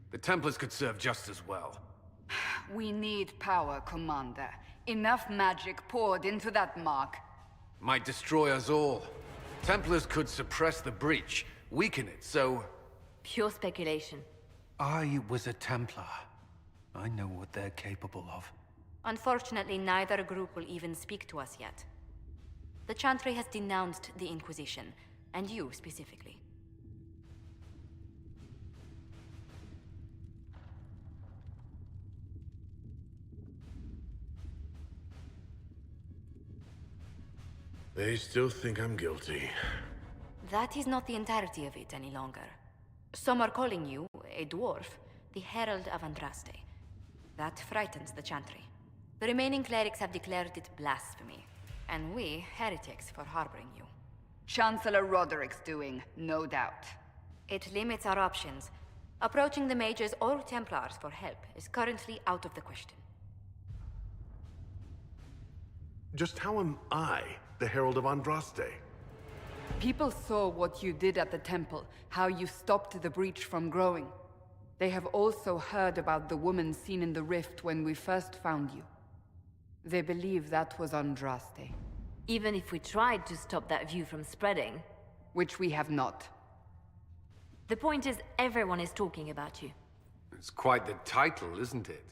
The Templars could serve just as well. We need power, Commander. Enough magic poured into that mark. Might destroy us all. Templars could suppress the breach, weaken it, so... Pure speculation. I was a Templar. I know what they're capable of. Unfortunately, neither group will even speak to us yet. The Chantry has denounced the Inquisition, and you specifically. They still think I'm guilty. That is not the entirety of it any longer. Some are calling you, a dwarf, the Herald of Andraste. That frightens the Chantry. The remaining clerics have declared it blasphemy, and we, heretics, for harboring you. Chancellor Roderick's doing, no doubt. It limits our options. Approaching the mages or Templars for help is currently out of the question. Just how am I the Herald of Andraste? People saw what you did at the temple, how you stopped the breach from growing. They have also heard about the woman seen in the rift when we first found you. They believe that was Andraste. Even if we tried to stop that view from spreading... Which we have not. The point is, everyone is talking about you. It's quite the title, isn't it?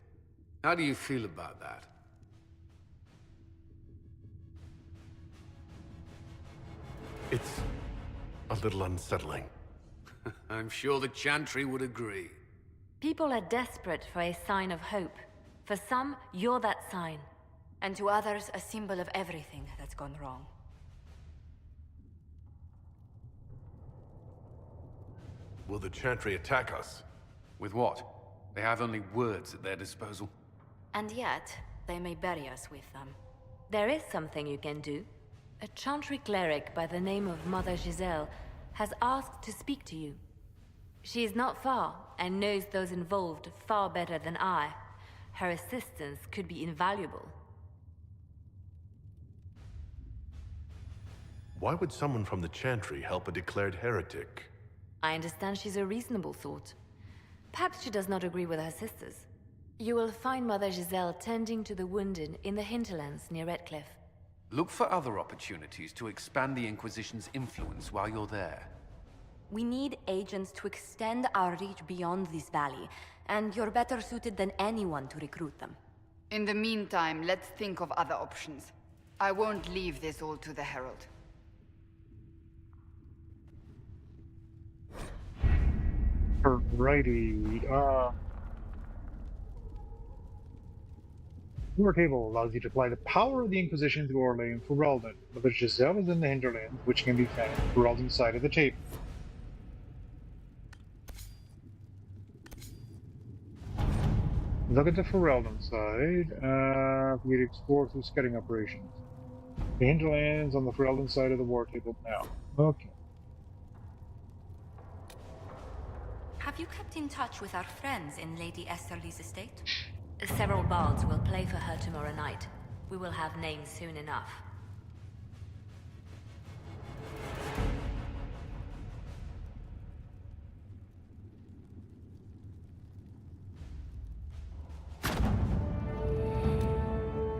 How do you feel about that? It's a little unsettling. I'm sure the Chantry would agree. People are desperate for a sign of hope. For some, you're that sign. And to others, a symbol of everything that's gone wrong. Will the Chantry attack us? With what? They have only words at their disposal. And yet, they may bury us with them. There is something you can do. A Chantry cleric by the name of Mother Giselle has asked to speak to you. She is not far, and knows those involved far better than I. Her assistance could be invaluable. Why would someone from the Chantry help a declared heretic? I understand she's a reasonable sort. Perhaps she does not agree with her sisters. You will find Mother Giselle tending to the wounded in the hinterlands near Redcliffe. Look for other opportunities to expand the Inquisition's influence while you're there. We need agents to extend our reach beyond this valley, and you're better suited than anyone to recruit them. In the meantime, let's think of other options. I won't leave this all to the Herald. Alrighty. Your table allows you to apply the power of the Inquisition to Orlais and Ferelden, but there's Giselle is in the hinterlands, which can be found on Ferelden's side of the table. Look at the Ferelden side. We could explore through scouting operations. The hinterlands on the Ferelden side of the war table now. Okay. Have you kept in touch with our friends in Lady Esterly's estate? Several bards will play for her tomorrow night. We will have names soon enough.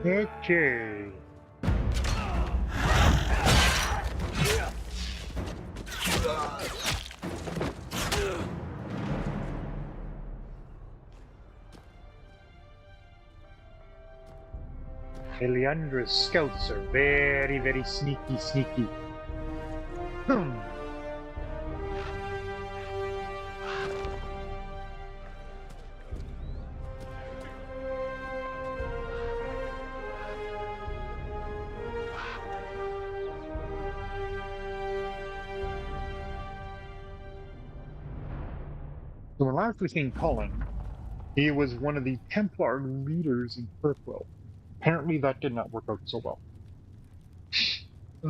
Okay. Eliandra's scouts are very, very sneaky. So when last we seen Colin, he was one of the Templar leaders in Kirkwell. Apparently that did not work out so well. It's a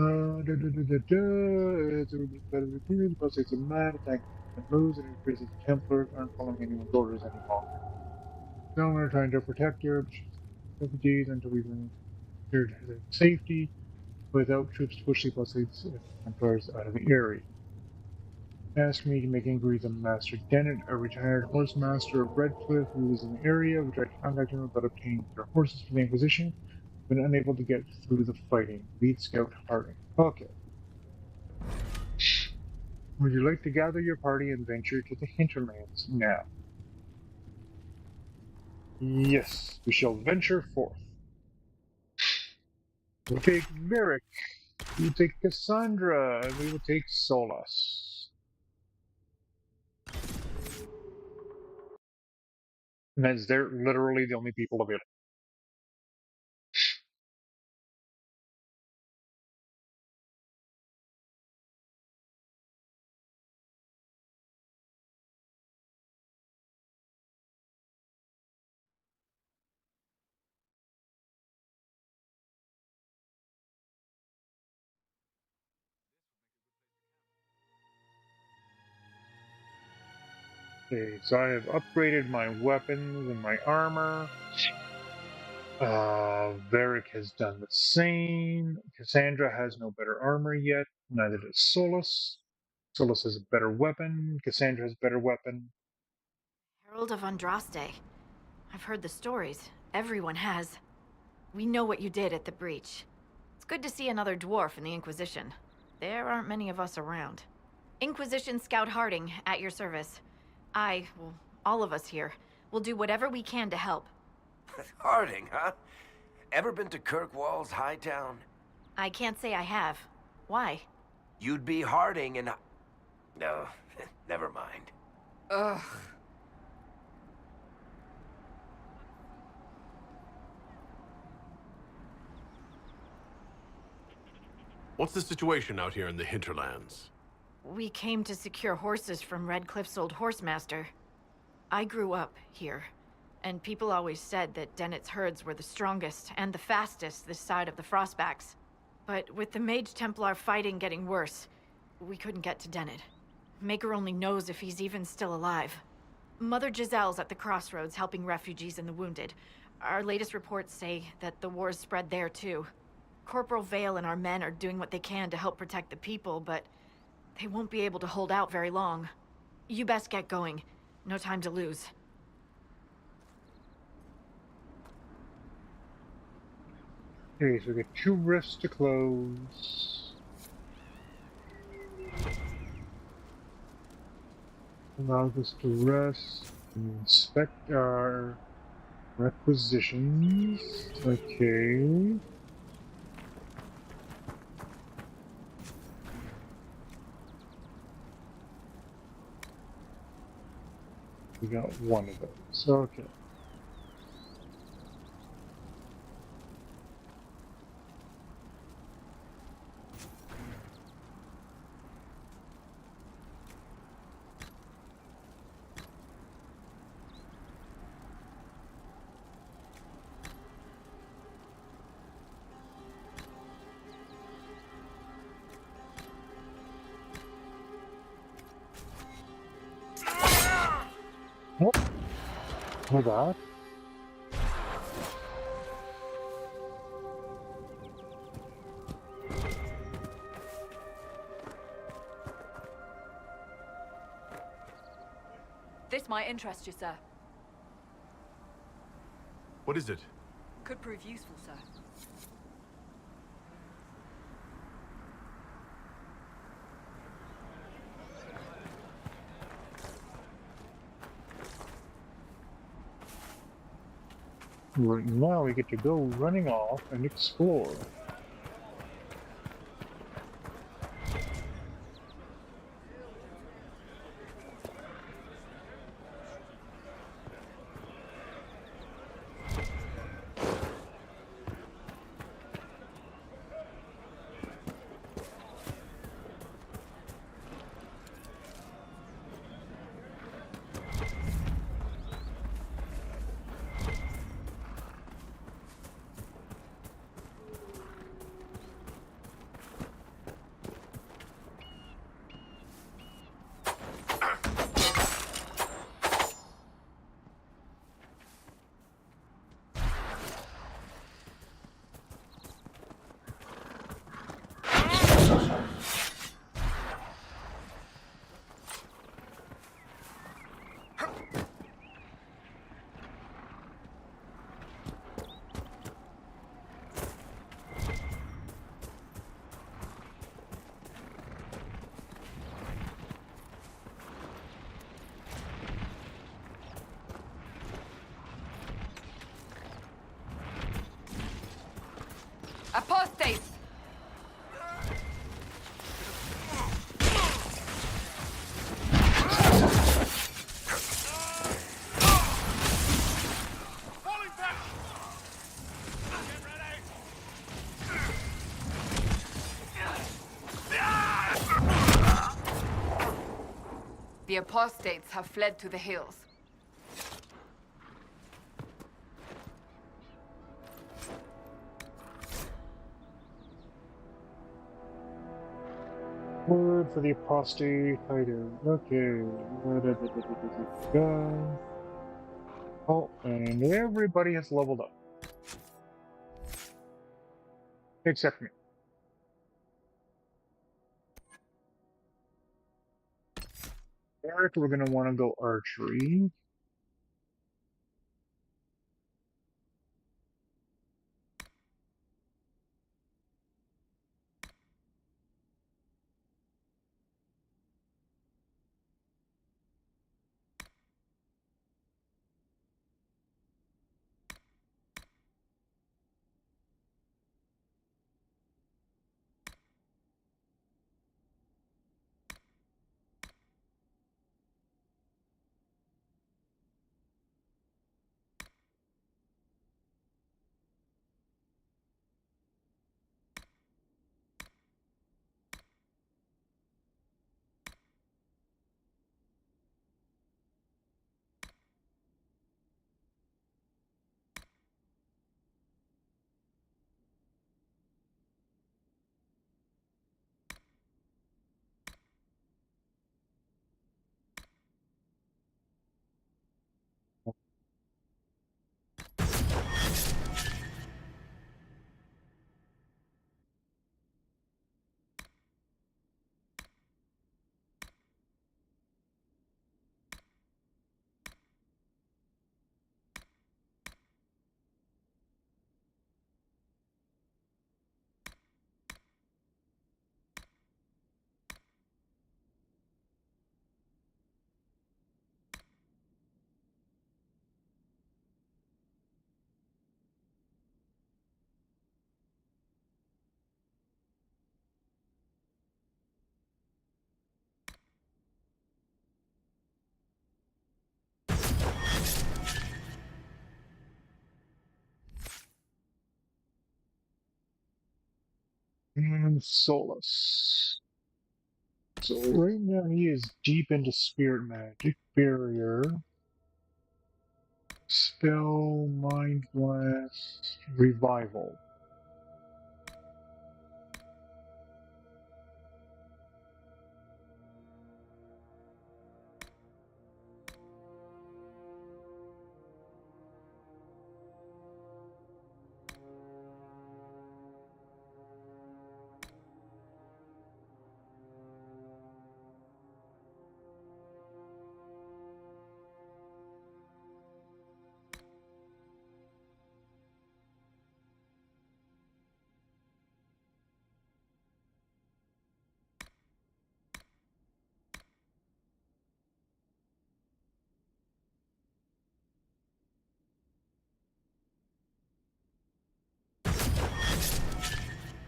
mad attack and moves and increases the Templars aren't following anyone's orders any longer. So we're trying to protect her, but she's refugees until we bring her to safety without troops to push the Templars out of the area. Asked me to make inquiries on Master Dennett, a retired horse master of Redcliffe who was in the area. We tried to contact him about obtaining their horses for the Inquisition, but unable to get through the fighting. Lead Scout Harding. Okay. Would you like to gather your party and venture to the hinterlands now? Yes, we shall venture forth. We'll take Varric, we'll take Cassandra, and we will take Solas. And that's they're literally the only people available. Okay, so I have upgraded my weapons and my armor. Varric has done the same. Cassandra has no better armor yet. Neither does Solus. Solus has a better weapon. Cassandra has a better weapon. Herald of Andraste. I've heard the stories. Everyone has. We know what you did at the breach. It's good to see another dwarf in the Inquisition. There aren't many of us around. Inquisition Scout Harding, at your service. Well, all of us here, will do whatever we can to help. Harding, huh? Ever been to Kirkwall's Hightown? I can't say I have. Why? You'd be Harding and... No, never mind. Ugh. What's the situation out here in the hinterlands? We came to secure horses from Redcliffe's old horsemaster. I grew up here, and people always said that Dennett's herds were the strongest and the fastest this side of the Frostbacks. But with the Mage Templar fighting getting worse, we couldn't get to Dennett. Maker only knows if he's even still alive. Mother Giselle's at the crossroads helping refugees and the wounded. Our latest reports say that the war's spread there too. Corporal Vale and our men are doing what they can to help protect the people, but they won't be able to hold out very long. You best get going. No time to lose. Okay, so we got 2 rifts to close. Allows us to rest and inspect our requisitions. Okay. We got one of those. Okay. Oh, my God. This might interest you, sir. What is it? Could prove useful, sir. Right now we get to go running off and explore. Apostates! The apostates have fled to the hills. Word for the apostate hider. Okay. Oh, and everybody has leveled up. Except me. Eric, we're going to want to go archery. And Solus. So right now he is deep into spirit magic, barrier, spell, mind blast, revival.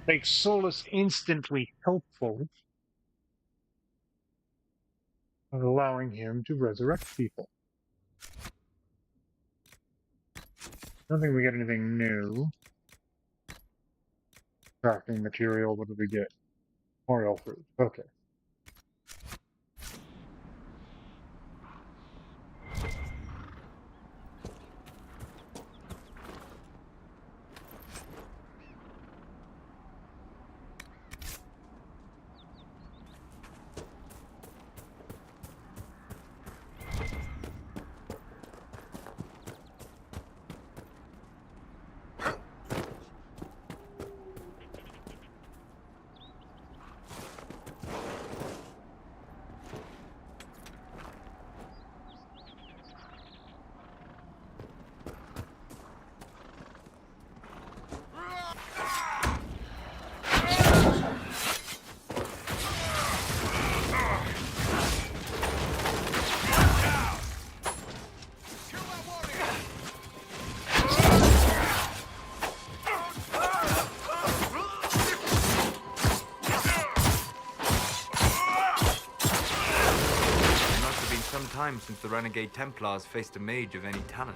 Makes Solus instantly helpful, allowing him to resurrect people. I don't think we get anything new. Crafting material, what did we get? Oriole fruit. Okay. Since the Renegade Templars faced a mage of any talent.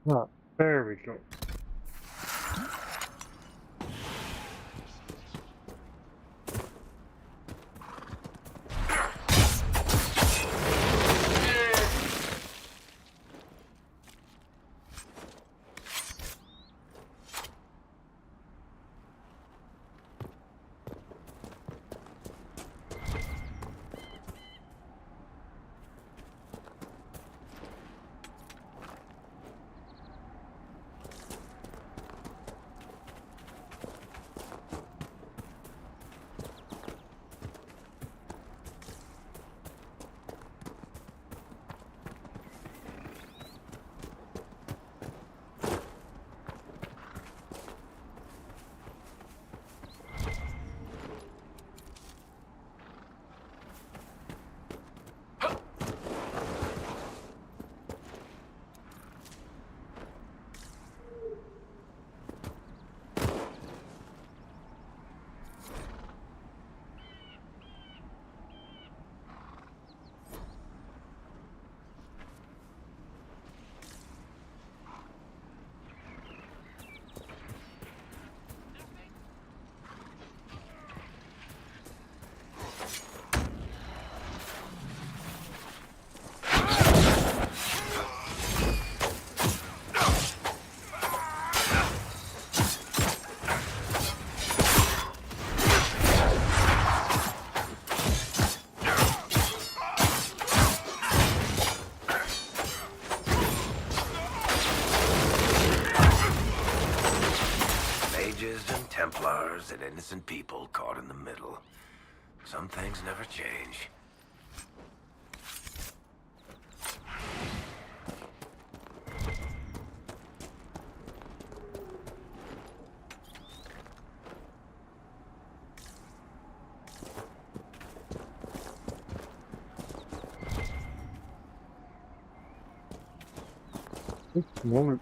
Ah, there we go. Templars and innocent people caught in the middle. Some things never change. Just a moment.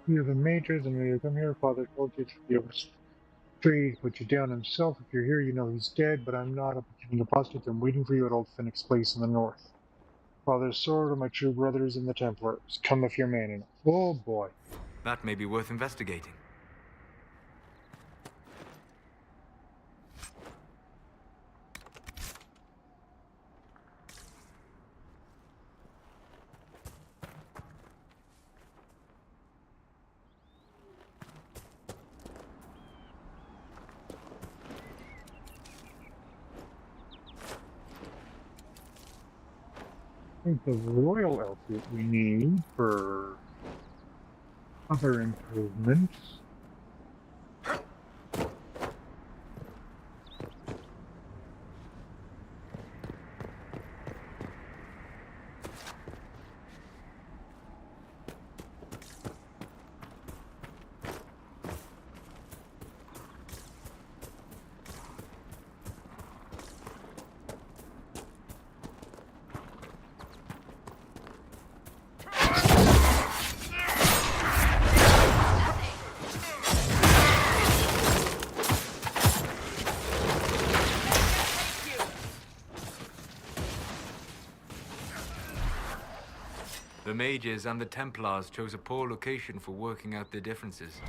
You are the majors, and when you come here, Father told you to be free to put you down himself. If you're here, you know he's dead, but I'm not a beginning apostate. I'm waiting for you at Old Phoenix Place in the north. Father's sword are my true brothers in the Templars. Come if you're man enough. Oh boy. That may be worth investigating. I think the royal outfit we need for other improvements. The mages and the Templars chose a poor location for working out their differences.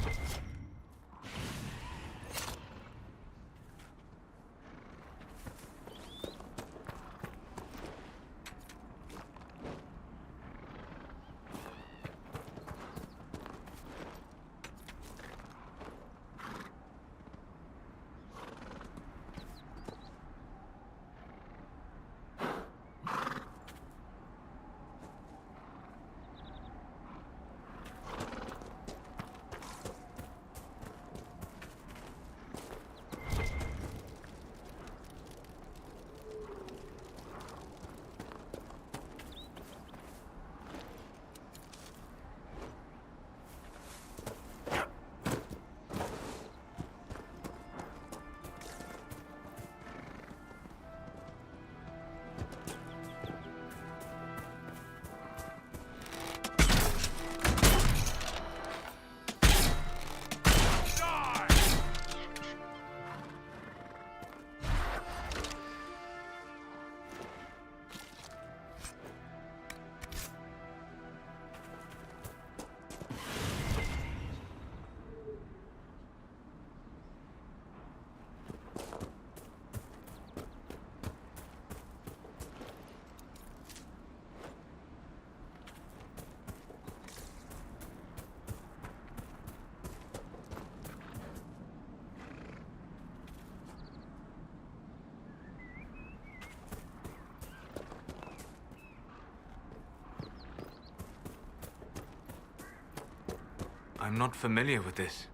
I'm not familiar with this.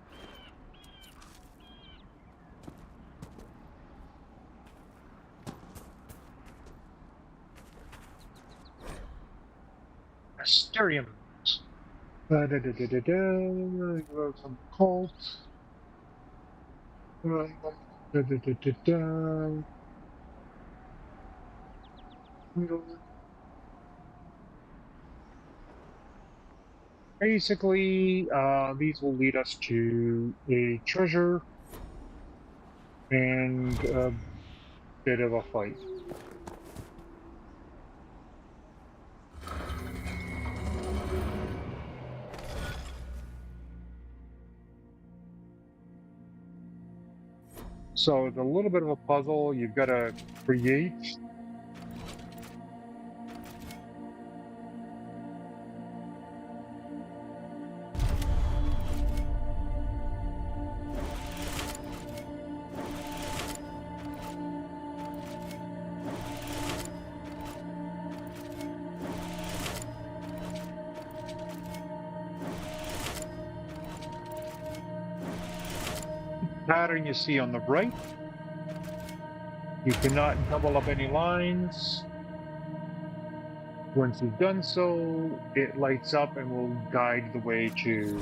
Asteriums. Some cults. Basically, these will lead us to a treasure and a bit of a fight. So it's a little bit of a puzzle. You've got to create pattern you see on the right. You cannot double up any lines. Once you've done so, it lights up and will guide the way to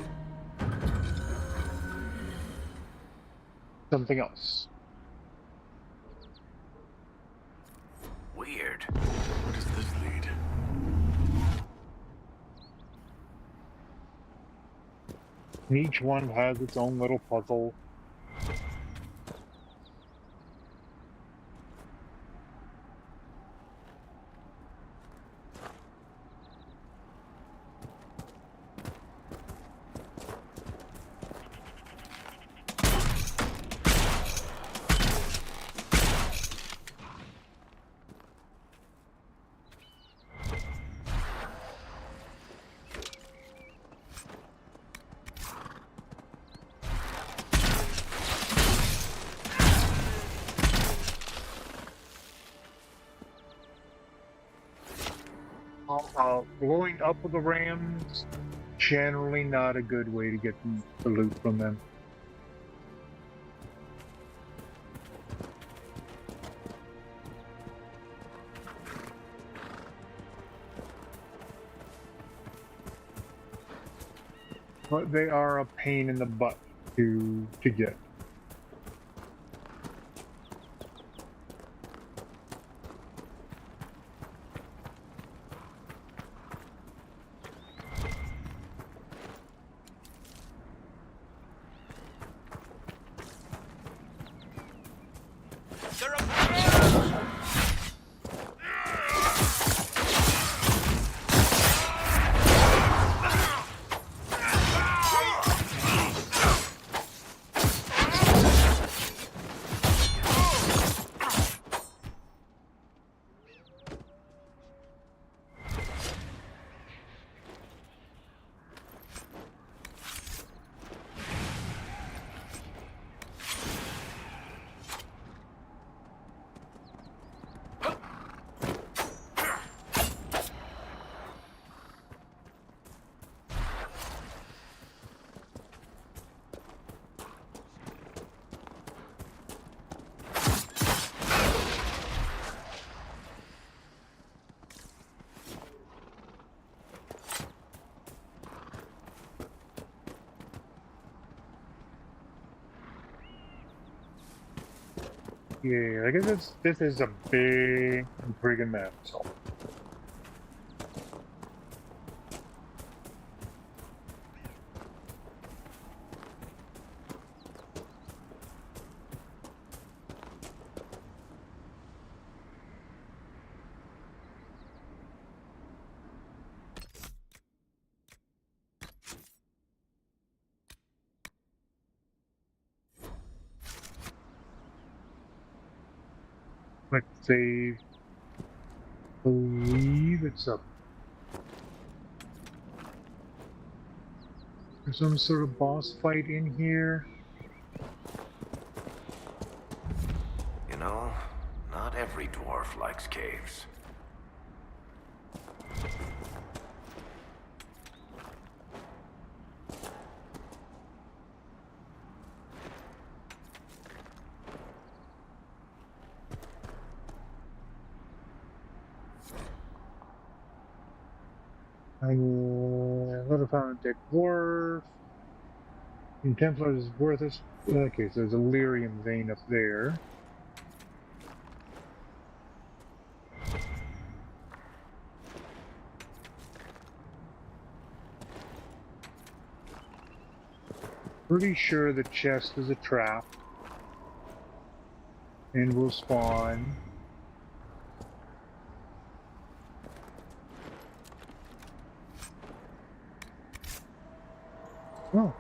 something else. Weird. Where does this lead? Each one has its own little puzzle. Blowing up with the rams, generally not a good way to get the loot from them. But they are a pain in the butt to get. Yeah, I guess this is a big friggin' map, so. Let's save. Believe it's up. There's some sort of boss fight in here. You know, not every dwarf likes caves. I would have found a dead dwarf. And Templar is worth it. Okay, so there's a lyrium vein up there. pretty sure the chest is a trap and will spawn. Oh.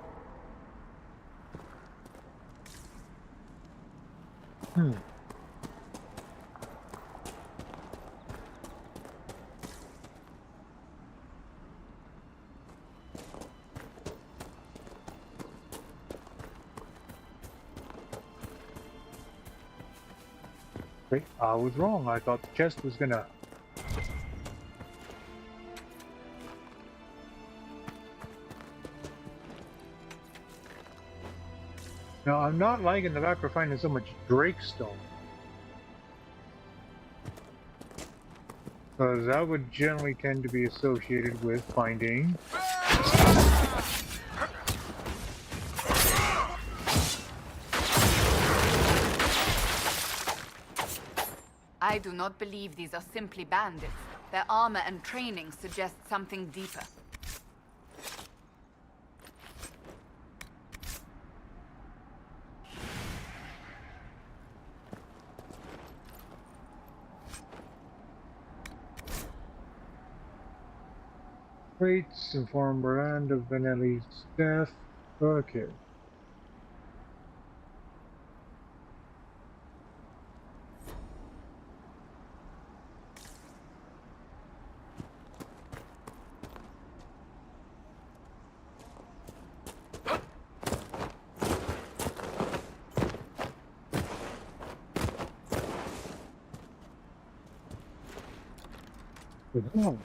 Wait, I was wrong. I thought the chest was gonna... Now, I'm not liking the fact we're finding so much Drakestone. Because that would generally tend to be associated with finding... I do not believe these are simply bandits. Their armor and training suggest something deeper. Crates inform Brand of Benelli's death. Okay. Oh.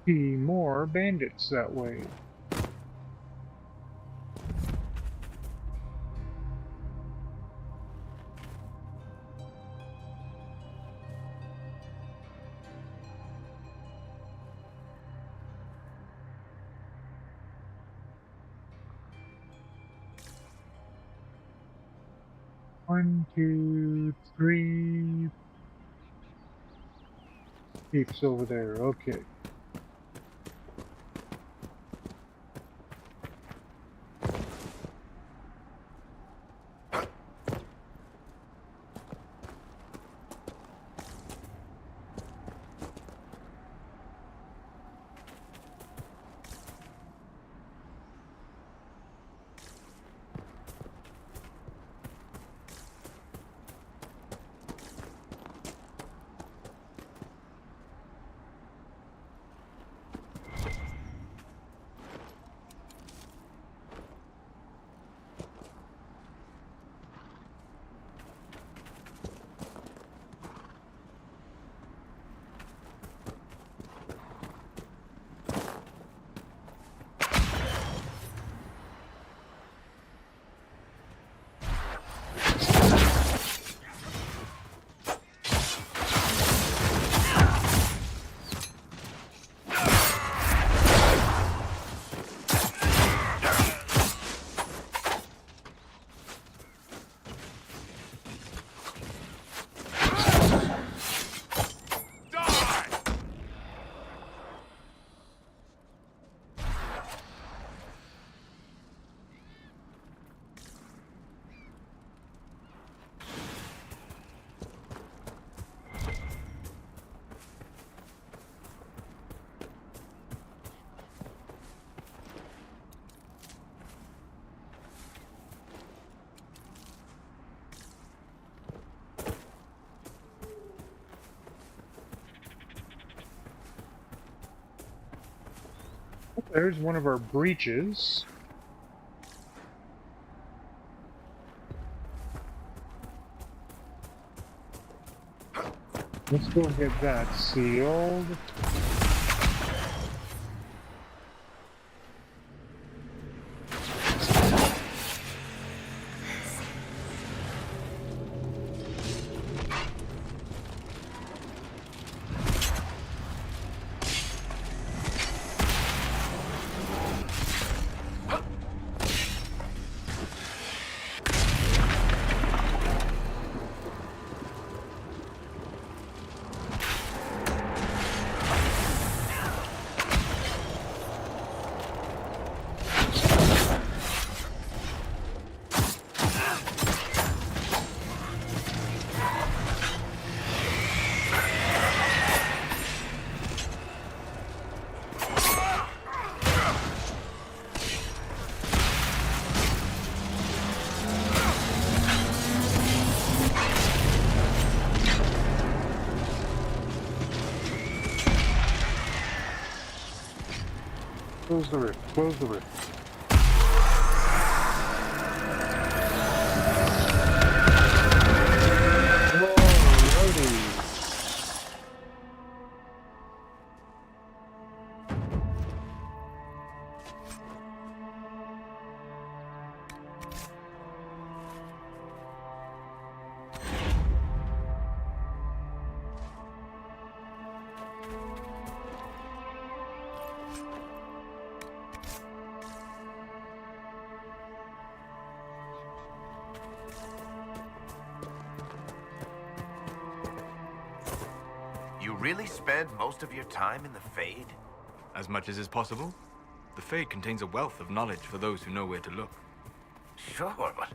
See more bandits that way. One, two, three. Keeps over there. Okay. There's one of our breaches. Let's go and get that sealed. Close the rift. Close the rift. You really spend most of your time in the Fade? As much as is possible. The Fade contains a wealth of knowledge for those who know where to look. Sure, but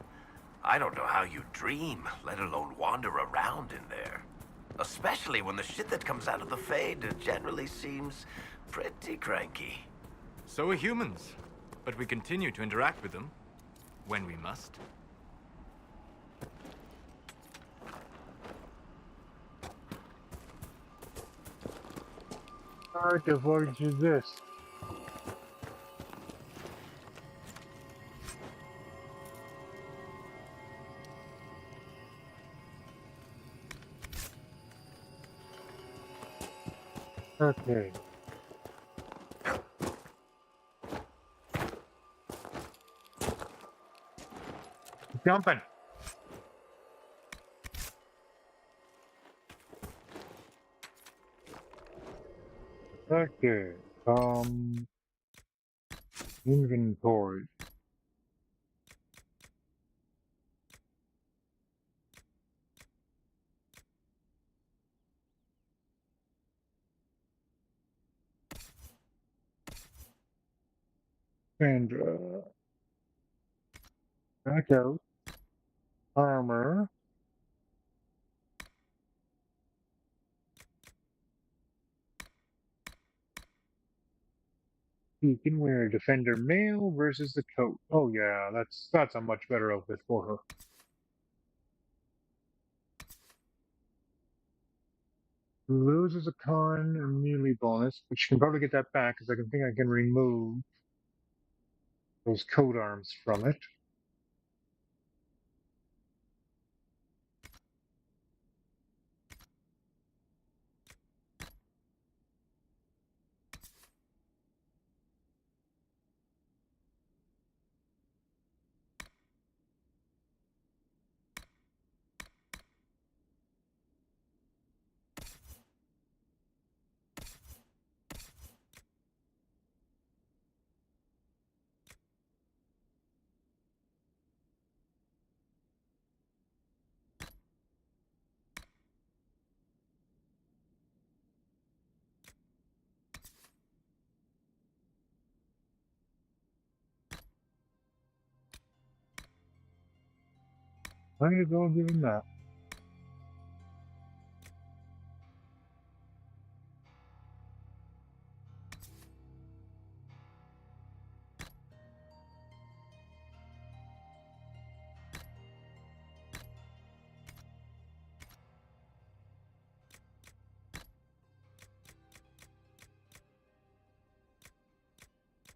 I don't know how you dream, let alone wander around in there. Especially when the shit that comes out of the Fade generally seems pretty cranky. So are humans. But we continue to interact with them. When we must. What the fuck is this? Okay. Jumping. Okay. Inventory. And back out. Armor. You can wear Defender Mail versus the coat. Oh yeah, that's a much better outfit for her. Loses a con and melee bonus, but she can probably get that back because I can remove those coat arms from it. Might as well give him that.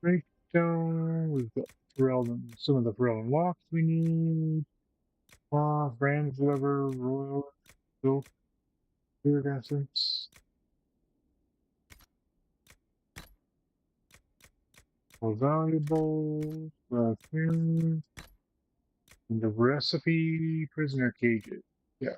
Breakdown. We've got some of the Thrillin' locks we need. Brand's lever, royal, silk, iridescence. More valuable. And the recipe, prisoner cages. Yeah.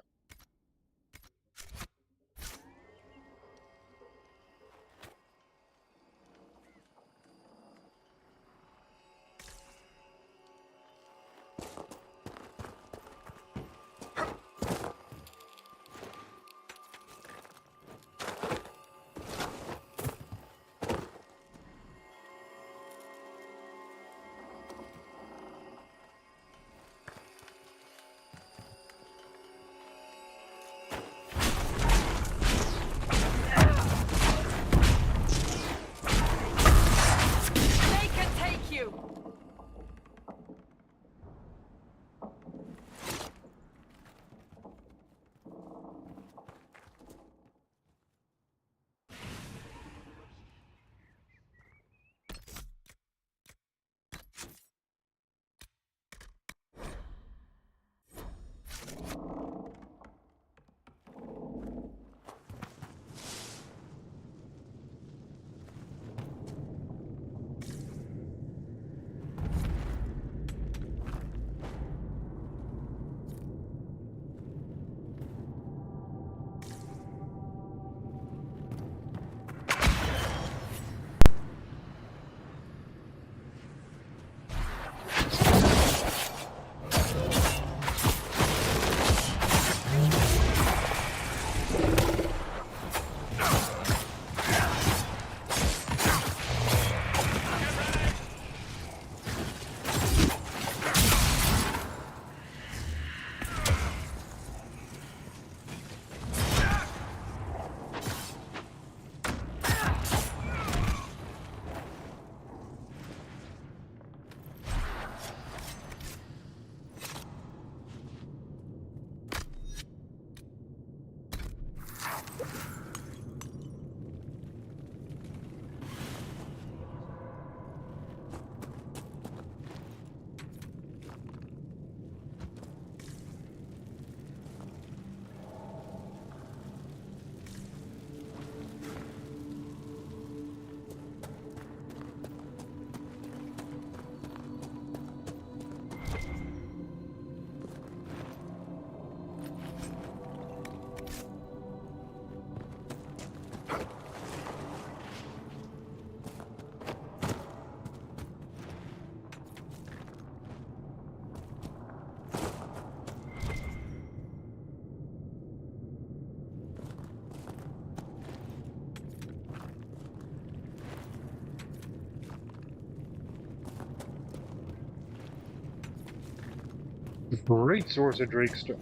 Great source of Drakestone.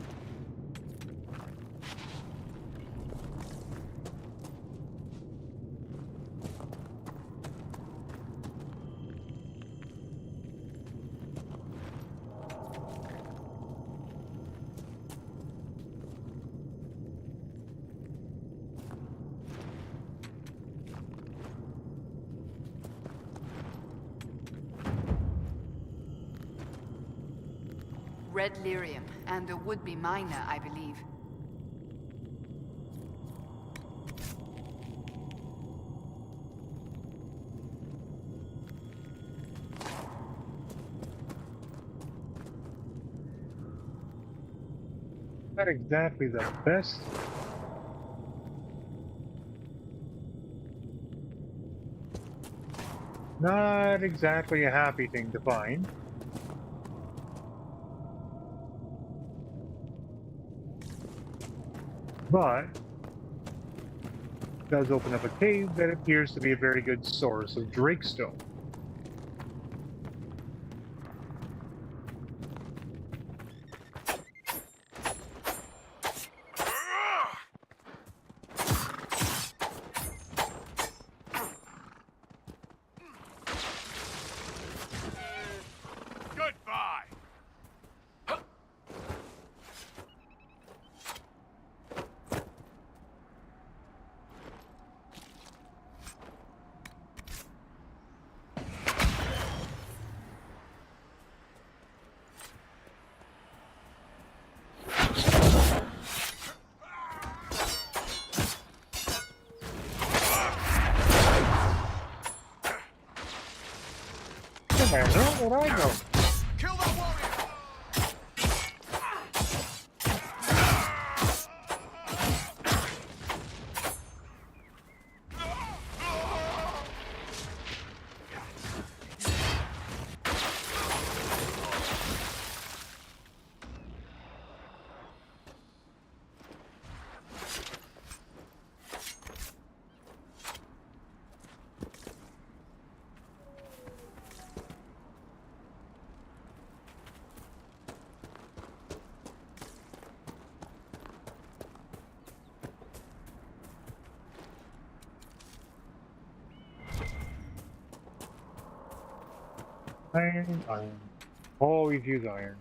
Red lyrium, and a would-be miner, I believe. Not exactly the best. Not exactly a happy thing to find. But it does open up a cave that appears to be a very good source of Drakestone. Where did I go? Kill that warrior! Iron, iron. Always use iron.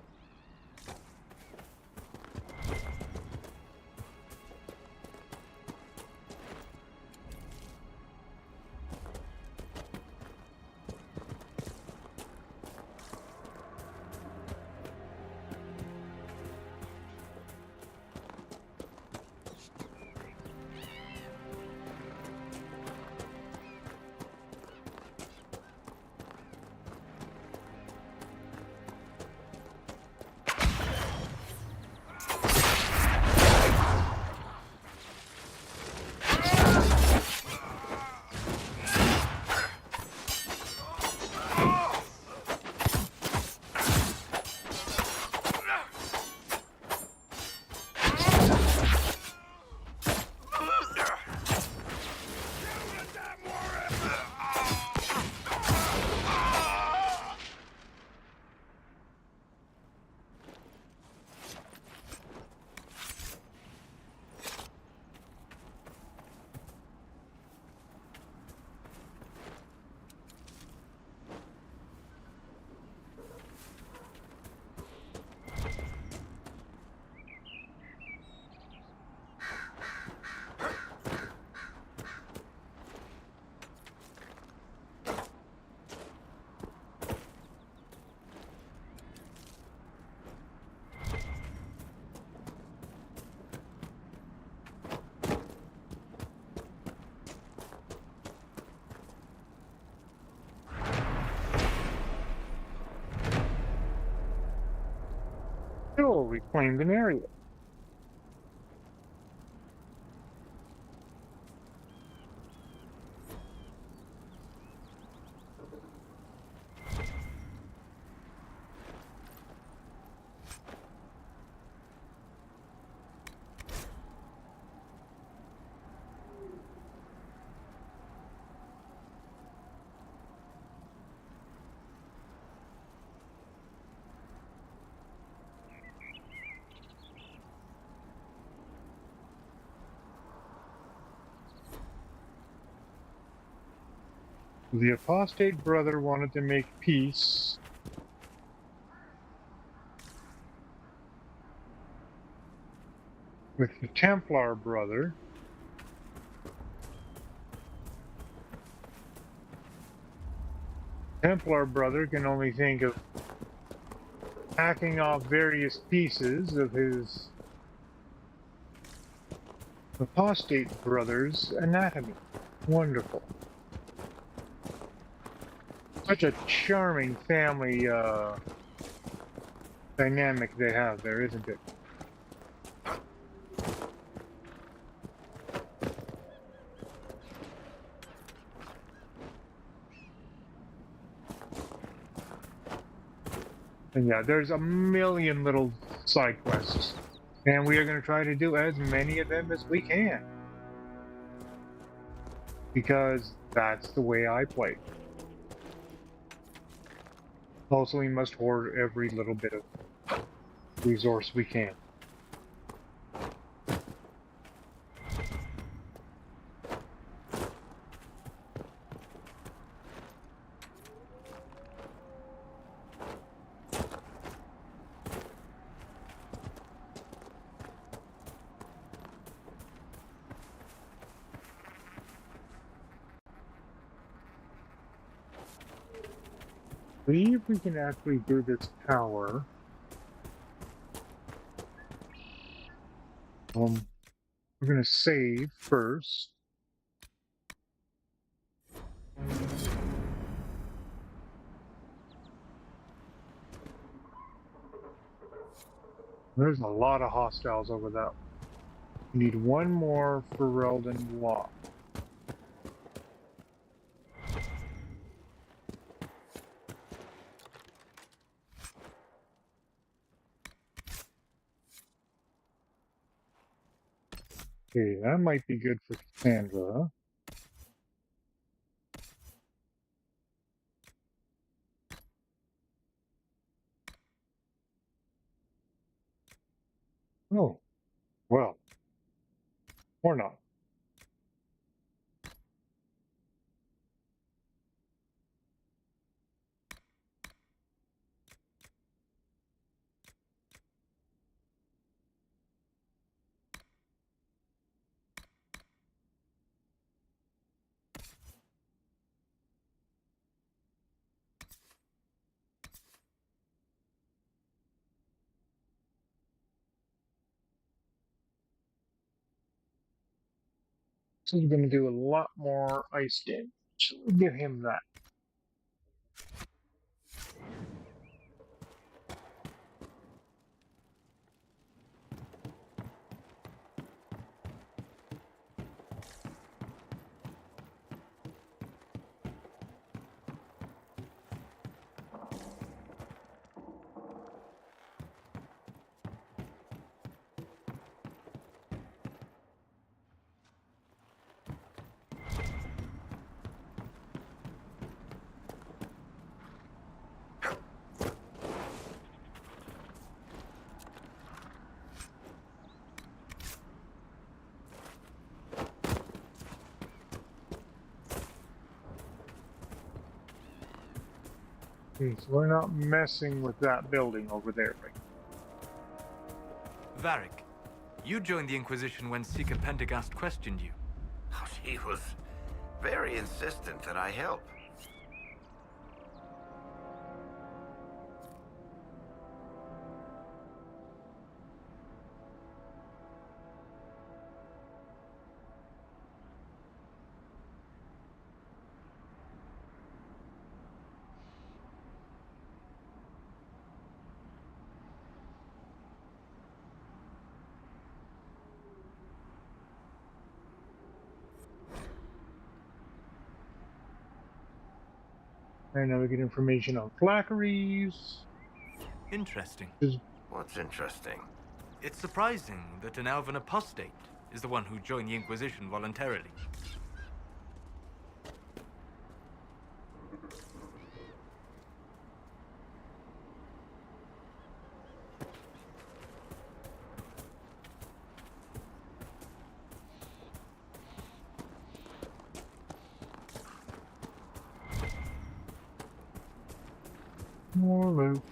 Still reclaimed an area. The apostate brother wanted to make peace with the Templar brother. Templar brother can only think of hacking off various pieces of his apostate brother's anatomy. Wonderful. Such a charming family dynamic they have there, isn't it? And yeah, there's a million little side quests, and we are going to try to do as many of them as we can, because that's the way I play. Also, we must hoard every little bit of resource we can. See if we can actually do this tower. We're going to save first. There's a lot of hostiles over that. We need one more for Reldon Walk. Okay, that might be good for Cassandra. Oh, well, or not. So he's going to do a lot more ice damage. We'll give him that. Okay, so we're not messing with that building over there, right? Varric, you joined the Inquisition when Seeker Pendergast questioned you. Oh, she was very insistent that I help. And now we get information on Flackeries. Interesting. What's interesting? It's surprising that an Elven apostate is the one who joined the Inquisition voluntarily. More loot.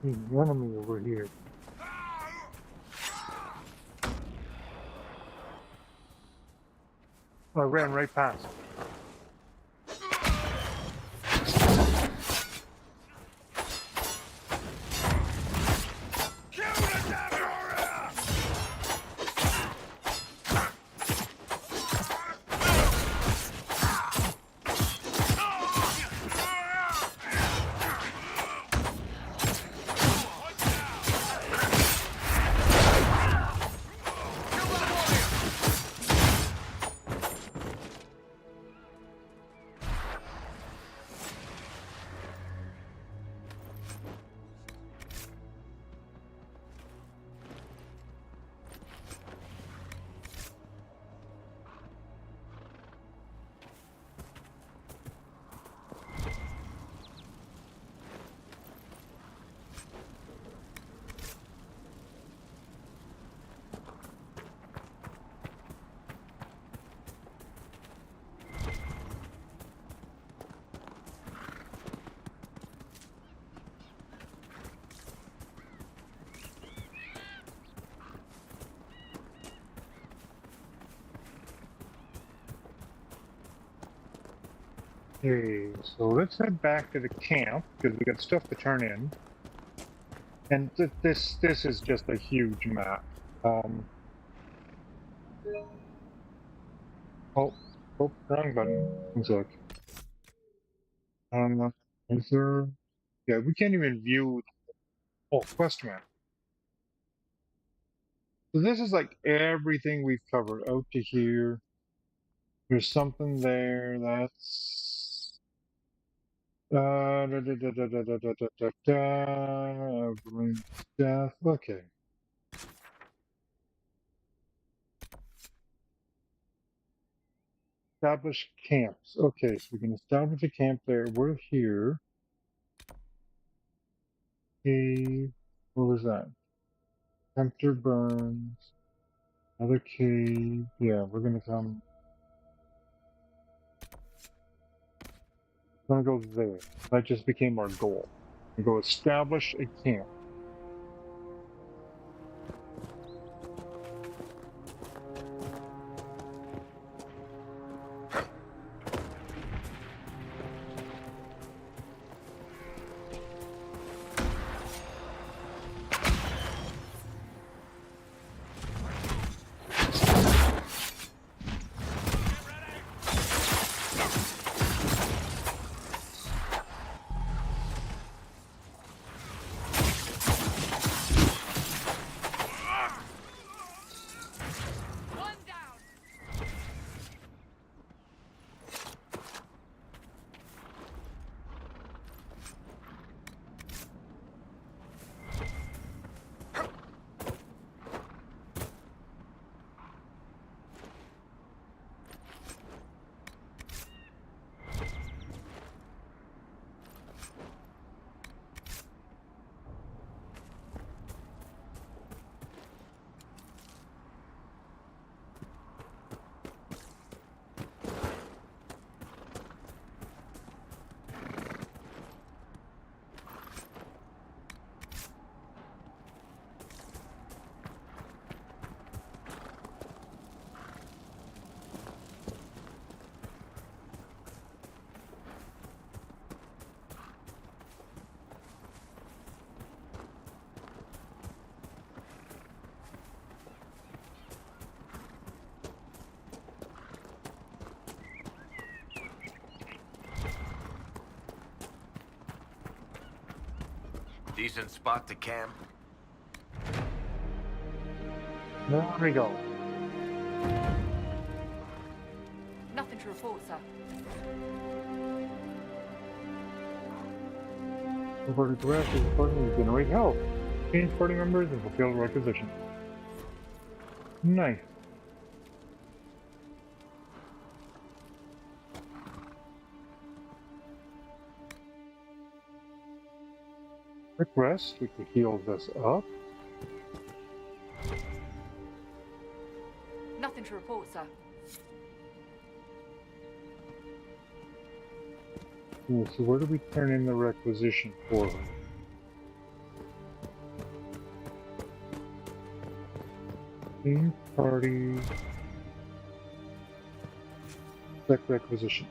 There's an enemy over here. I ran right past. Okay, so let's head back to the camp because we got stuff to turn in, and this is just a huge map. Oh, wrong button. One sec. Is there? Yeah, we can't even view. Oh, quest map. So this is like everything we've covered out to here. There's something there. That's everyone's death. Okay. Establish camps. Okay, so we can establish a camp there. We're here. Cave. What was that? Tempter burns. Another cave. Yeah, we're gonna come. We're gonna go there. That just became our goal. We go establish a camp. Decent spot to camp. There we go. Nothing to report, sir. Converted to rest is important to generate health. Change party members and fulfill requisition. Nice. Quick rest, which heals us up. Nothing to report, sir. Yeah, so where do we turn in the requisition for her? Team party. Select requisition.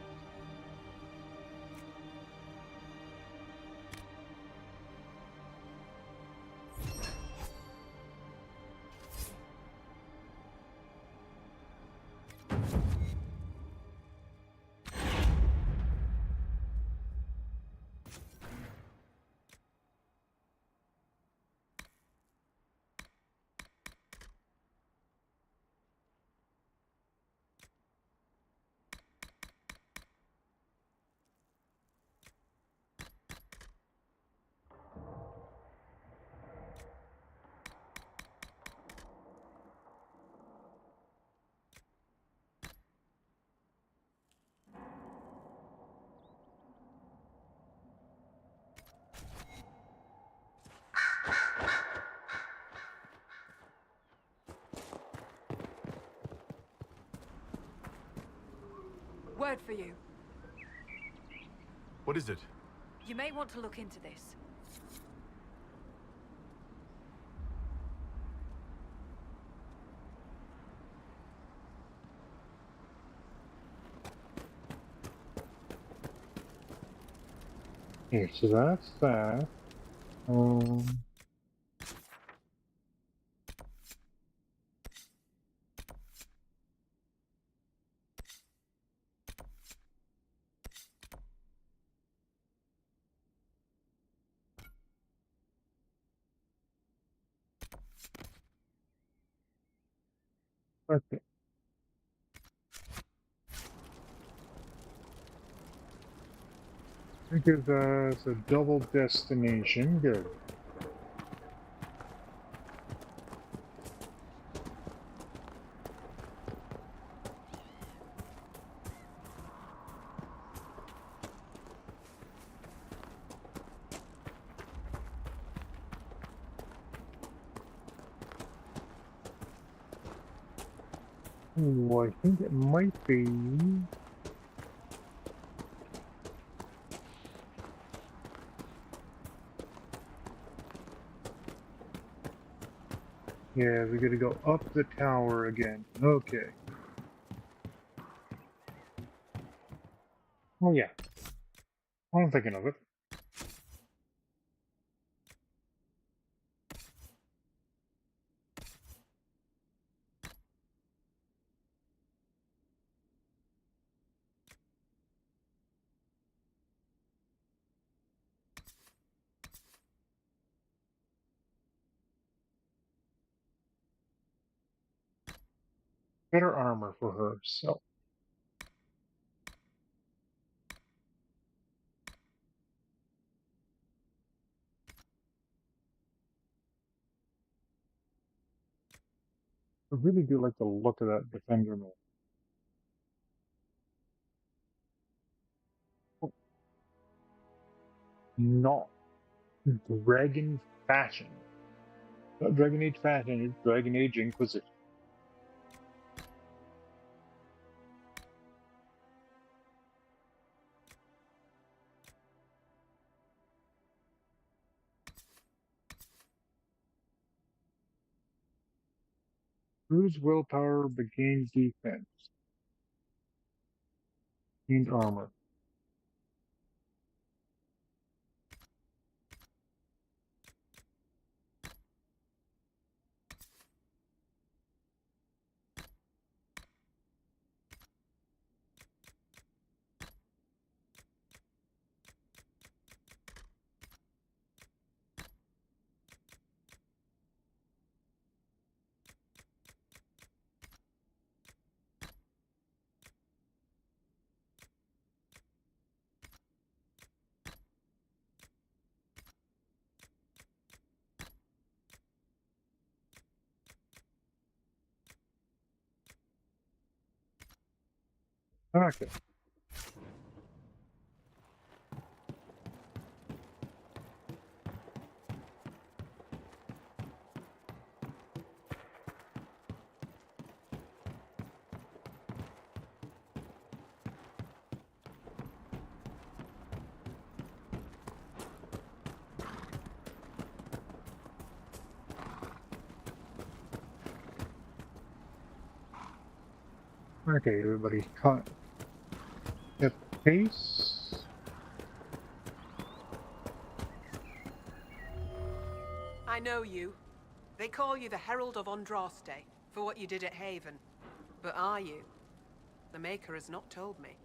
Word for you. What is it? You may want to look into this. Okay, so that's that. Okay. It gives us a double destination. Good. Ooh, I think it might be. Yeah, we gotta go up the tower again. Okay. Oh yeah. I'm thinking of it. Better armor for her, so. I really do like the look of that defender mode. Oh, not Dragon Fashion. Not Dragon Age Fashion, it's Dragon Age Inquisition. Whose willpower begins defense? Gained armor. Okay. Okay, everybody, get pace. I know you. They call you the Herald of Andraste for what you did at Haven. But are you? The Maker has not told me.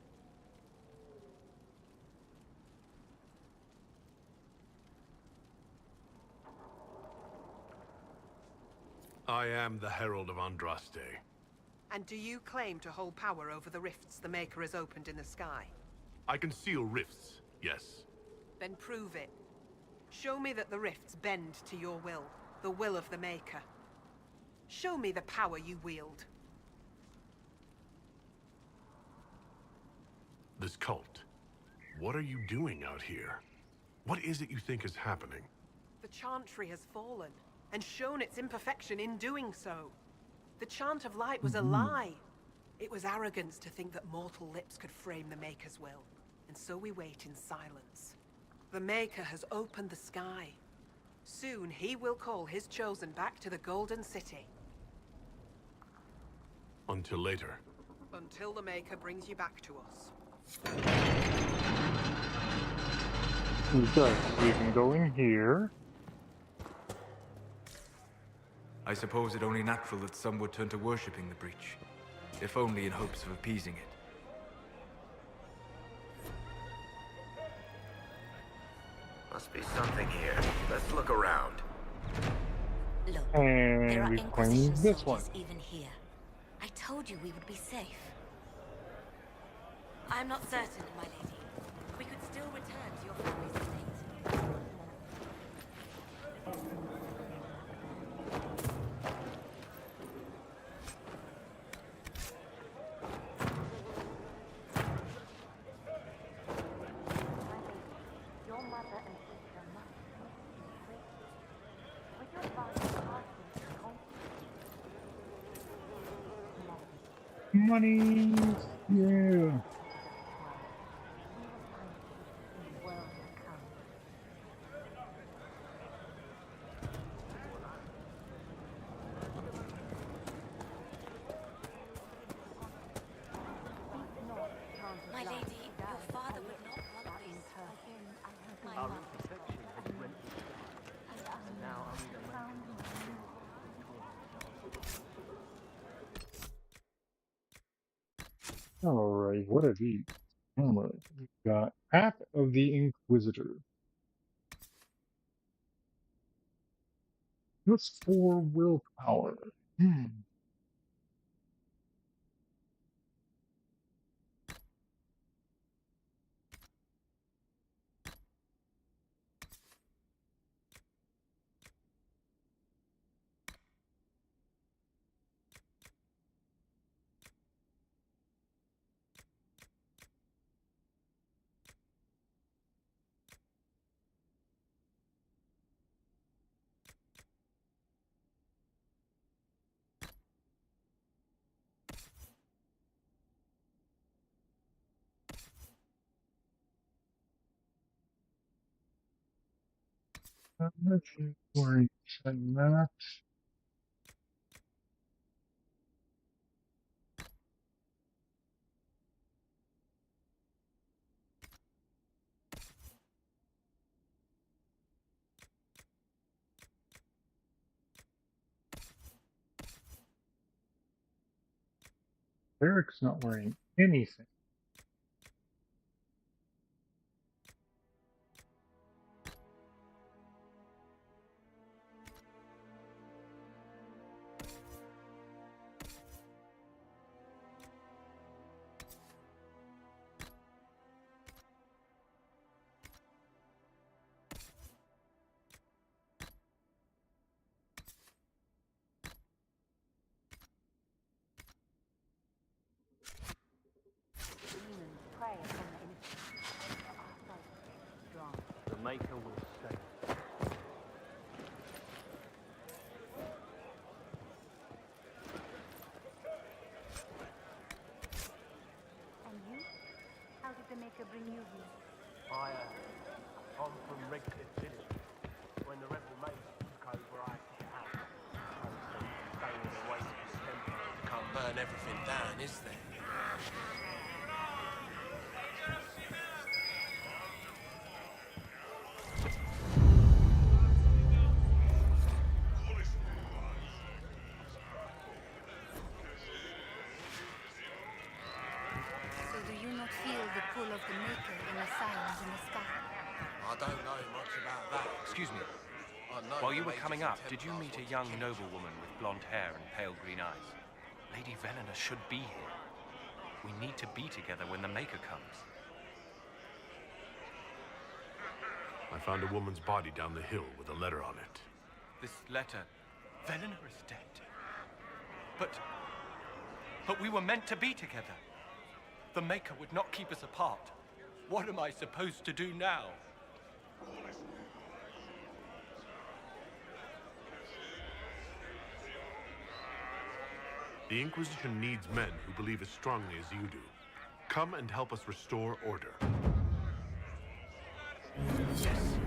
I am the Herald of Andraste. And do you claim to hold power over the rifts the Maker has opened in the sky? I can seal rifts, yes. Then prove it. Show me that the rifts bend to your will, the will of the Maker. Show me the power you wield. This cult. What are you doing out here? What is it you think is happening? The Chantry has fallen, and shown its imperfection in doing so. The Chant of Light was a lie. It was arrogance to think that mortal lips could frame the Maker's will, and so we wait in silence. The Maker has opened the sky. Soon he will call his chosen back to the Golden City. Until later. Until the Maker brings you back to us. Okay, we can go in here. I suppose it only natural that some would turn to worshipping the breach, if only in hopes of appeasing it. Must be something here. Let's look around. Look, And there are we Inquisition claim this one. soldiers even here. I told you we would be safe. I'm not certain, my lady. We could still return to your family's estate. Your mother and sister must be with your father Money. Yeah. My lady, your father would not want this. My mother. Alright, what are these? Alright, we got App of the Inquisitor. What's for willpower? We're setting that. Eric's not wearing anything. Maker bring you here? I'm from Redcliffe Village. When the rebel Maker took over, I had to get out. Staying away from the temple. Can't burn everything down, is there? So do you not feel the pull of the Maker in the silence in the sky? I don't know much about that. Excuse me. I know While you the were coming Mages up, and did you Templars meet a want to young kill us noblewoman with blonde hair and pale green eyes? Lady Velena should be here. We need to be together when the Maker comes. I found a woman's body down the hill with a letter on it. This letter... Velena is dead. But we were meant to be together. The Maker would not keep us apart. What am I supposed to do now? The Inquisition needs men who believe as strongly as you do. Come and help us restore order. Yes.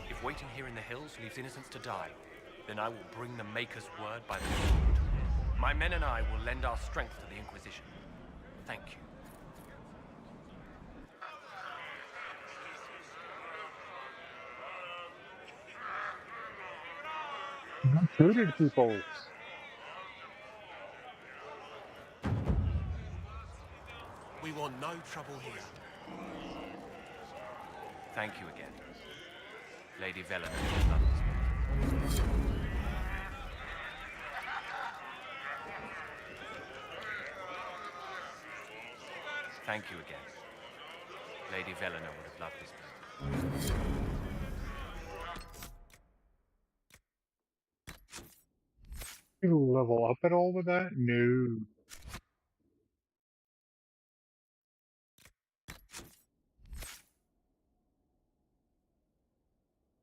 If waiting here in the hills leaves innocents to die, then I will bring the Maker's word by the sword. My men and I will lend our strength to the Inquisition. Thank you. Recruited people. We want no trouble here. Thank you again. Lady Velena. Thank you again. Lady Velena would have loved this place. You level up at all with that? No.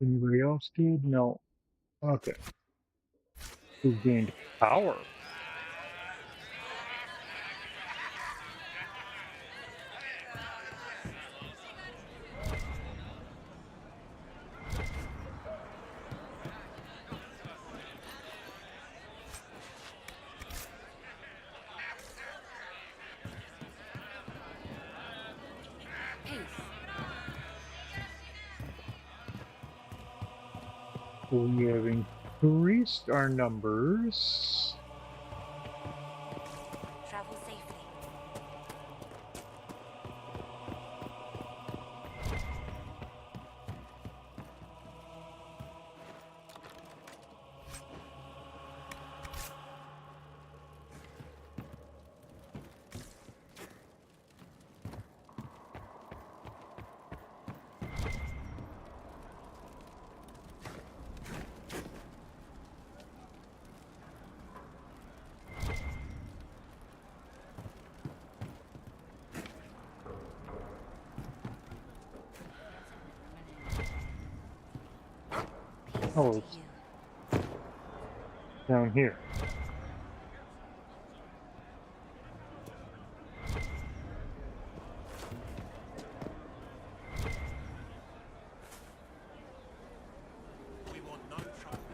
Anybody else did? No. Okay. We gained power. We have increased our numbers. Travel safely. Oh, it's down here. We want no trouble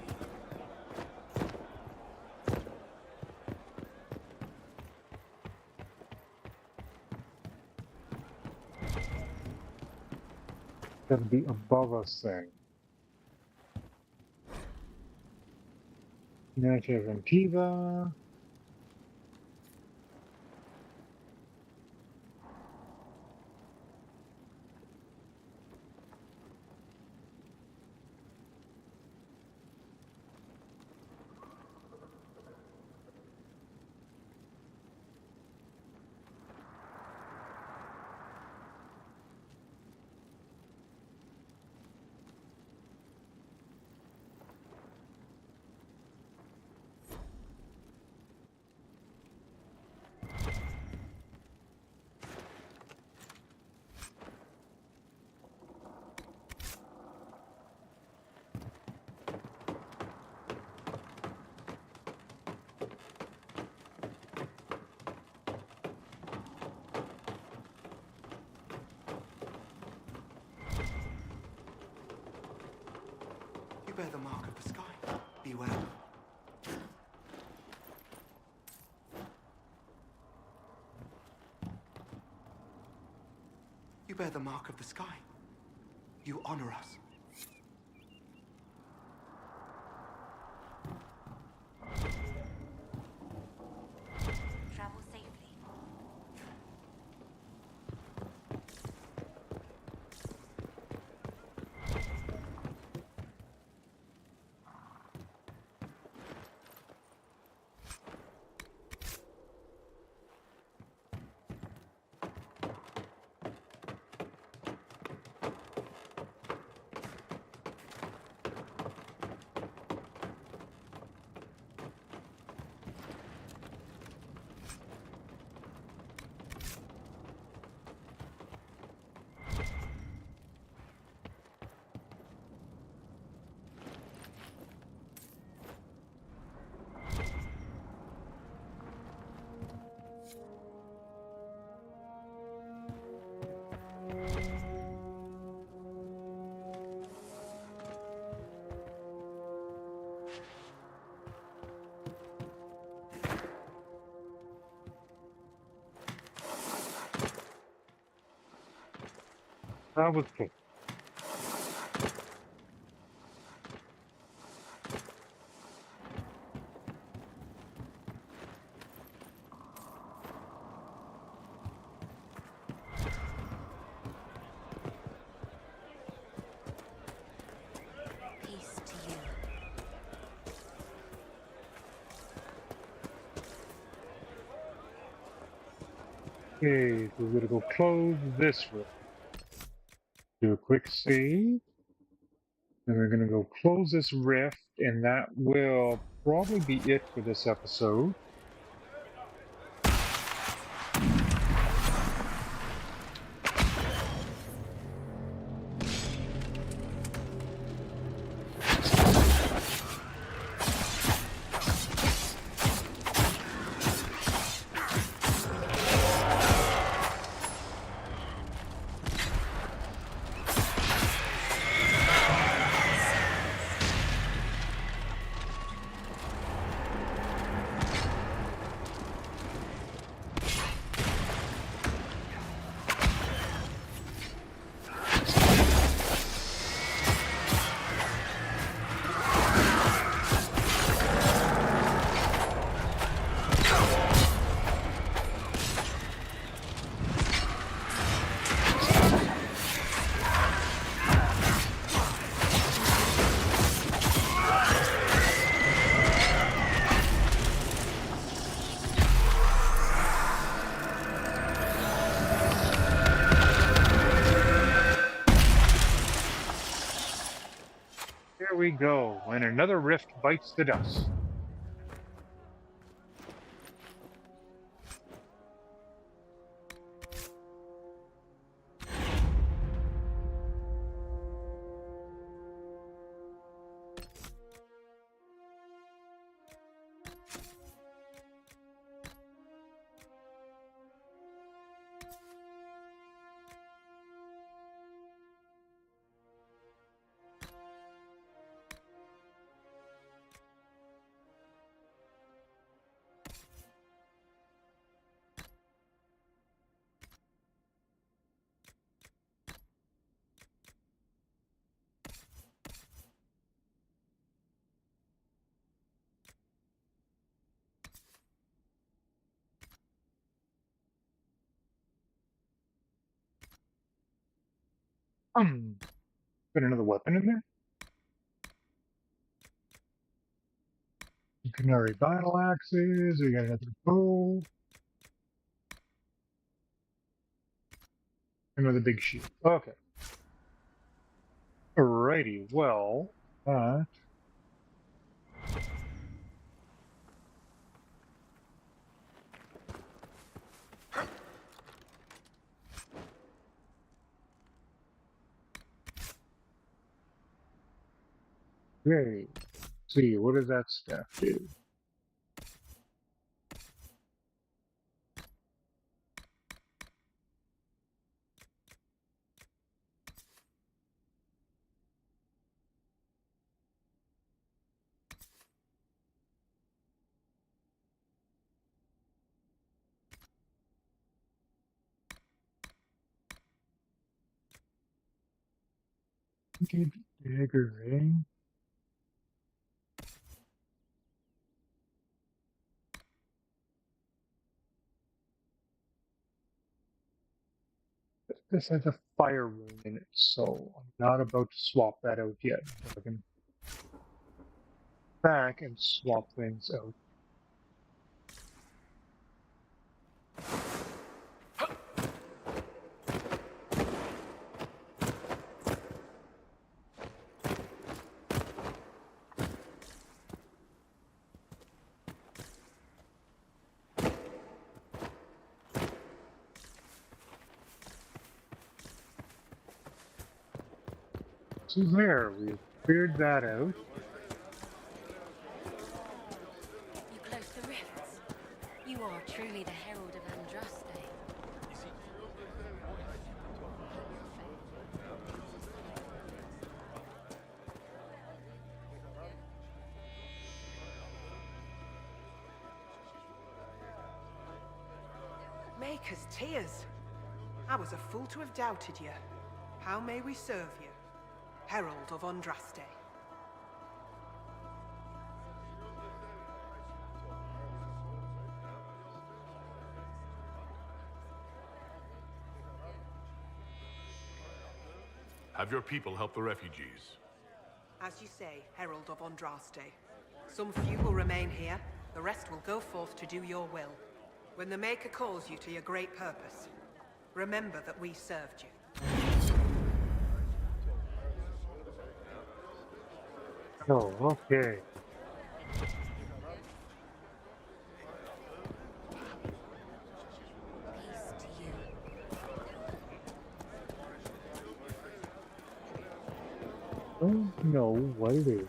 Gotta be above us then. Nature Ventiva. bear the mark of the sky. Beware. You bear the mark of the sky. You honor us. Travel safely. That was cool. Peace to you. Okay, so we're gonna go close this room. Do a quick save. Then we're gonna go close this rift, and that will probably be it for this episode. There we go, and another rift bites the dust. Put another weapon in there. Canary battle axes. We got another bow. Another big shield. Okay. Alrighty. Well, okay. See, what does that staff do? Good dagger, eh? This has a fire rune in it, so I'm not about to swap that out yet. So I can back and swap things out. So there, we've cleared that out. You close the rifts. You are truly the herald of Andraste. Maker's tears. I was a fool to have doubted you. How may we serve you? Herald of Andraste. Have your people help the refugees. As you say, Herald of Andraste. Some few will remain here, the rest will go forth to do your will. When the Maker calls you to your great purpose, remember that we served you. Oh, okay. Don't know what it is.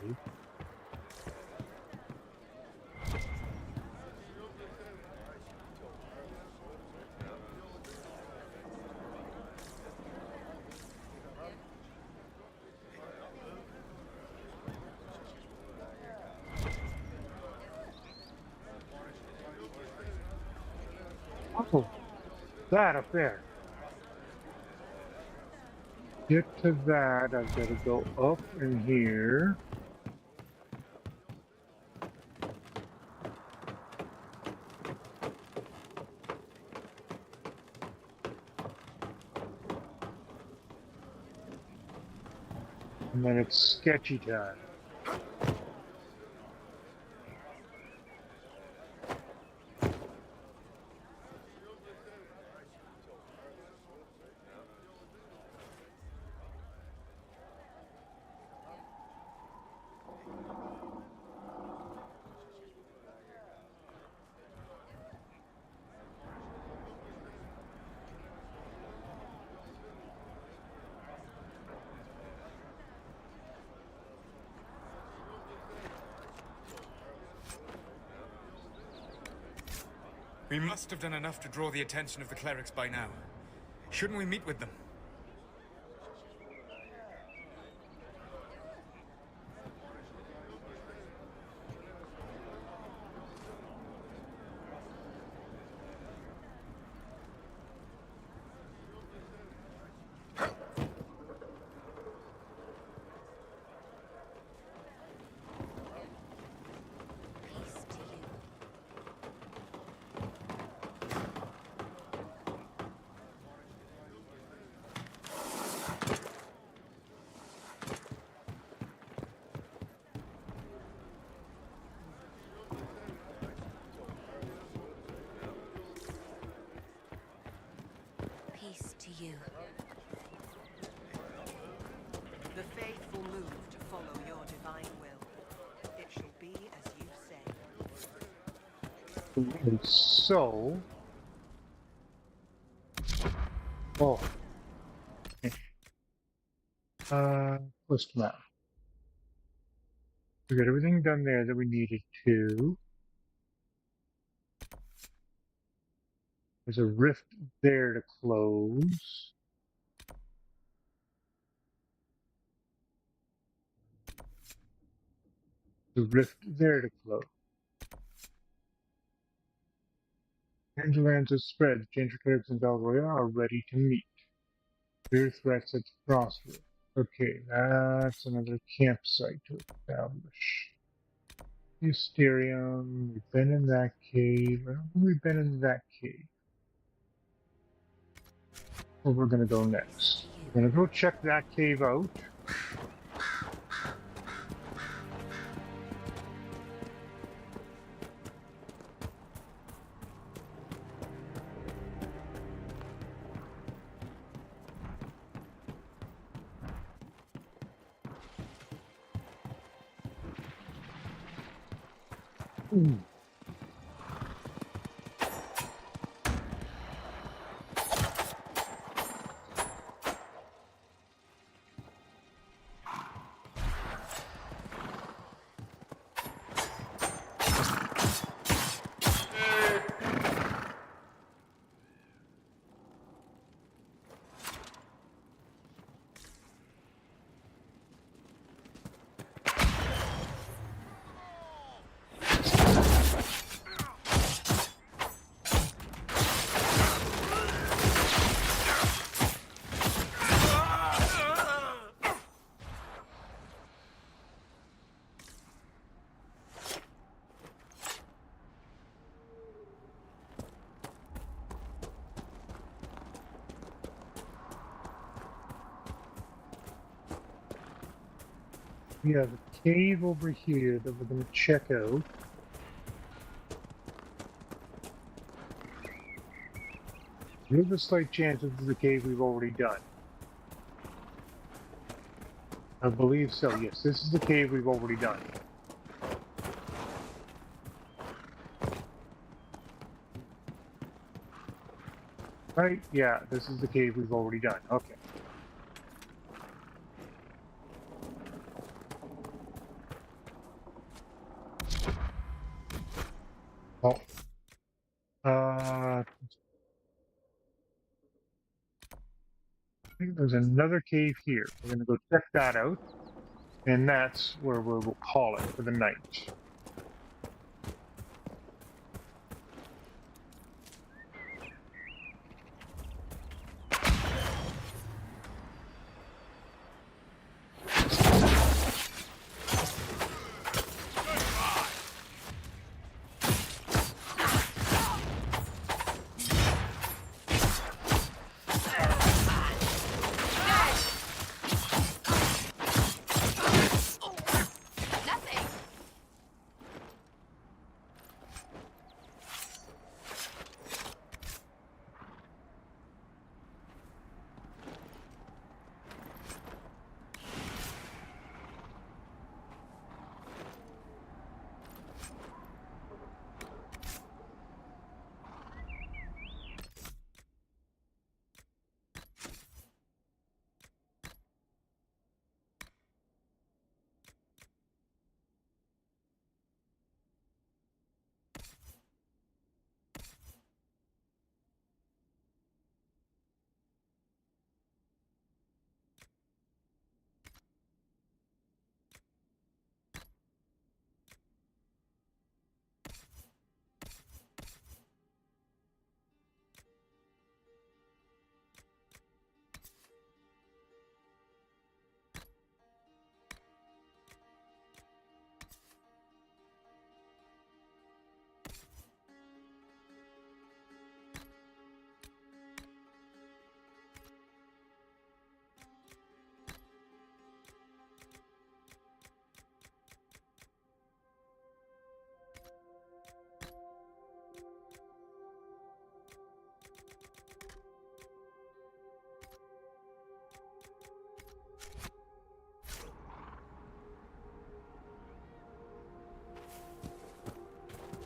Oh, that up there. Get to that, I've got to go up in here. And then it's sketchy time. We must have done enough to draw the attention of the clerics by now. Shouldn't we meet with them? Peace to you. The faithful move to follow your divine will. It shall be as you say. And so... Oh. Quest map. We got everything done there that we needed to. There's a rift there to close. The rift there to close. Hinterlands has spread. Ginger clerics and BioWare are ready to meet. Clear threats at Crossroads. Okay, that's another campsite to establish. Mysterium, we've been in that cave. I don't think we've been in that cave. Where we're gonna go next. We're gonna go check that cave out. We have a cave over here that we're going to check out. There's a slight chance this is a cave we've already done. I believe so, yes. This is the cave we've already done. Right? Yeah, this is the cave we've already done. Okay. Oh. I think there's another cave here. We're going to go check that out. And that's where we'll call it for the night.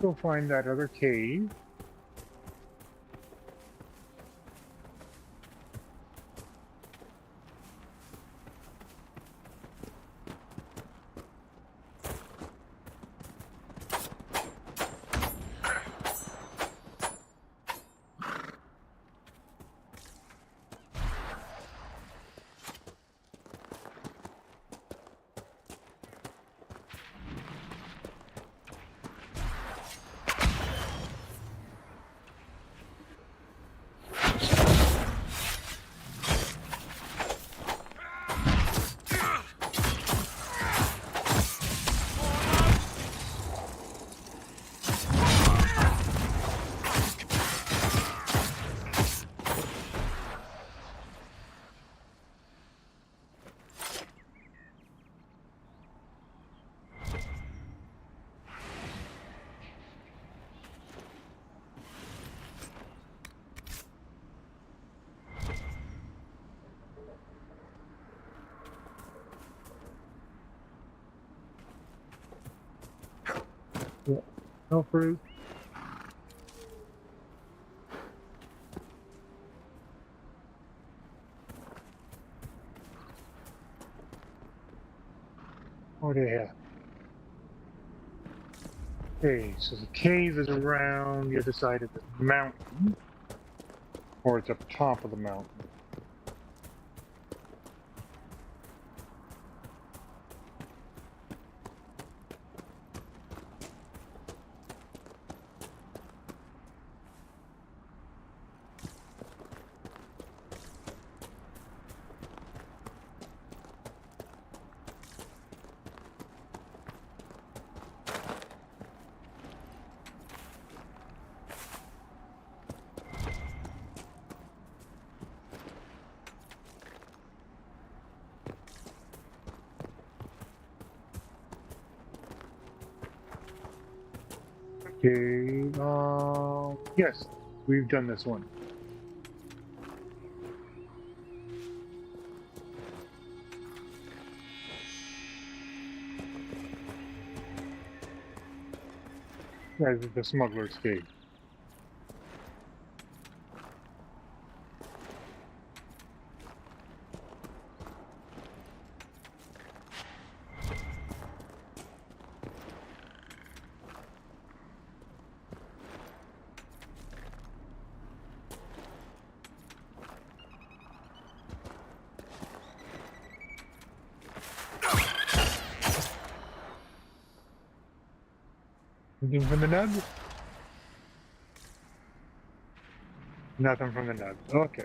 Go find that other cave. No fruit. Oh, yeah. Okay, so the cave is around the other side of the mountain, or it's up top of the mountain. Okay, yes, we've done this one. Right, the smuggler's cave. Anything from the nug? Nothing from the nug. Okay.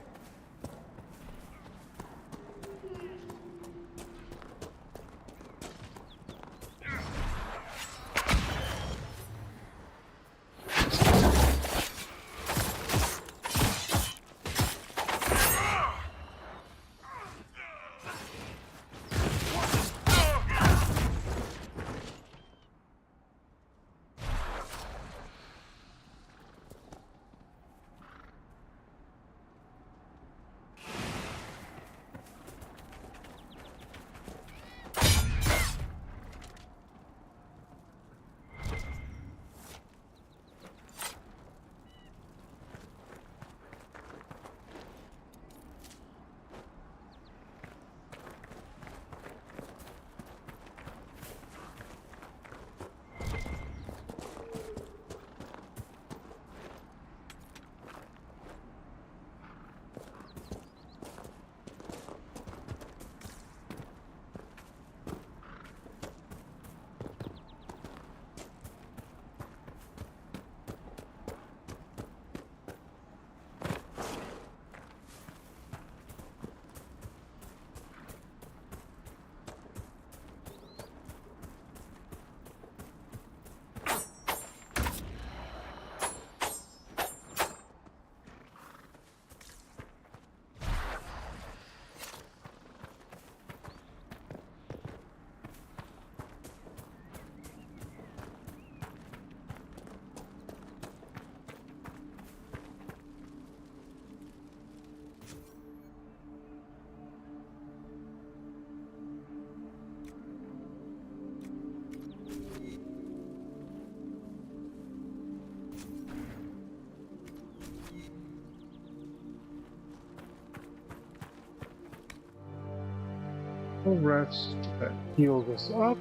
Unrest that heals us up.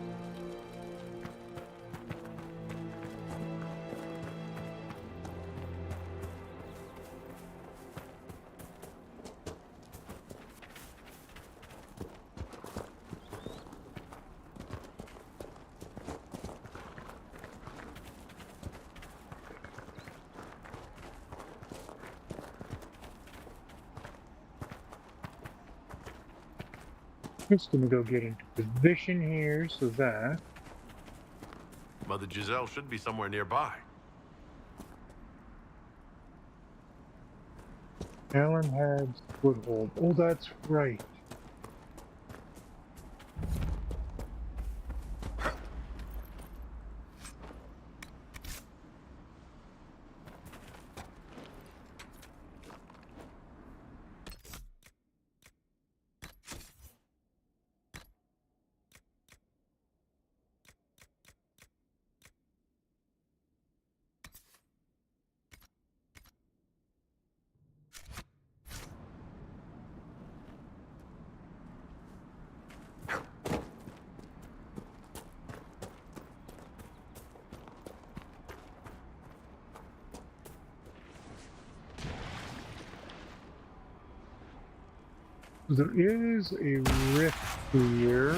Just gonna go get into position here so that Mother Giselle should be somewhere nearby. Alan had foothold. Oh, that's right. There is a rift here.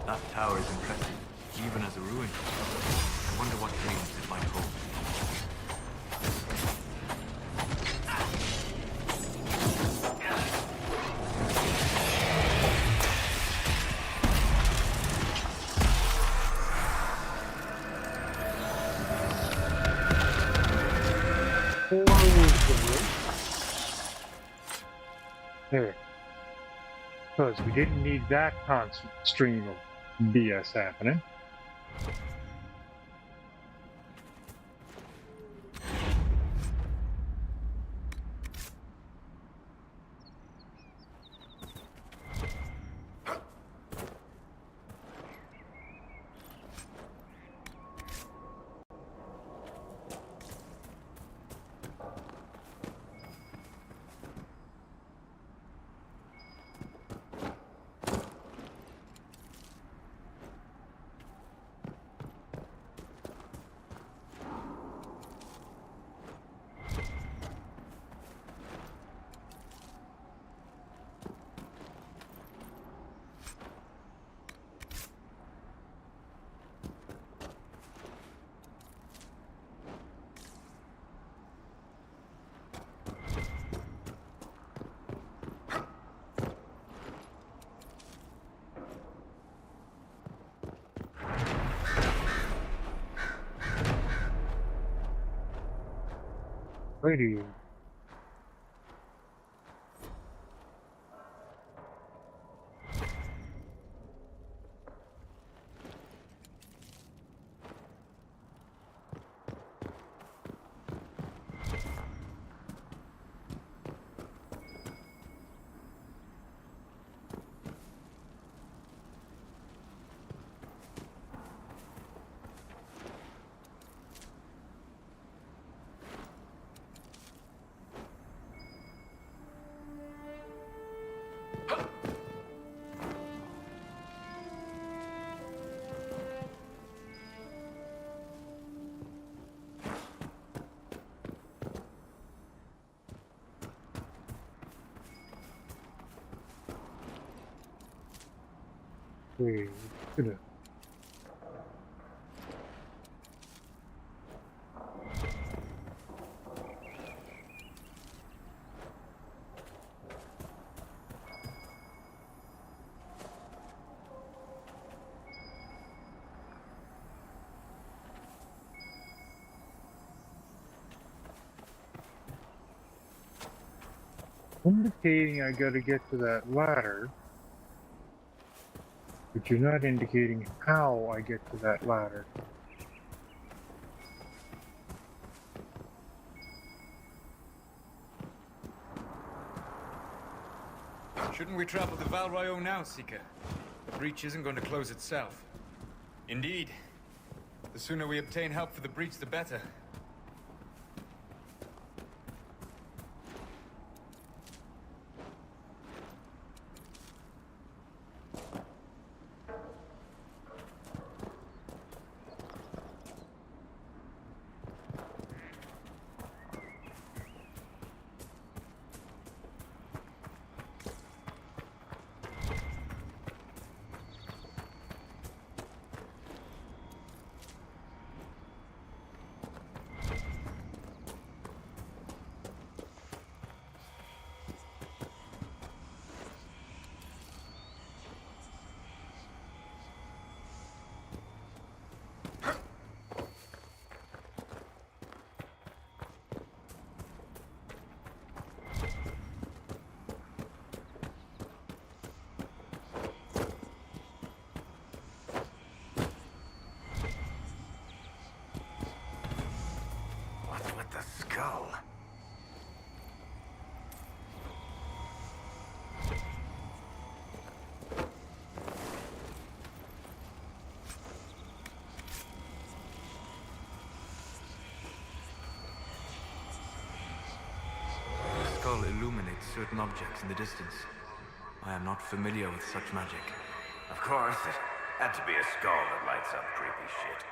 That tower is impressive, even as a ruin. I wonder what dreams it might hold. There. Because we didn't need that constant stream of BS happening. Radio. Wait, gonna. Indicating I gotta get to that ladder, but you're not indicating how I get to that ladder. Shouldn't we travel to Val Rayo now, Seeker? The breach isn't going to close itself. Indeed. The sooner we obtain help for the breach, the better. certain objects in the distance. I am not familiar with such magic. Of course, it had to be a skull that lights up creepy shit.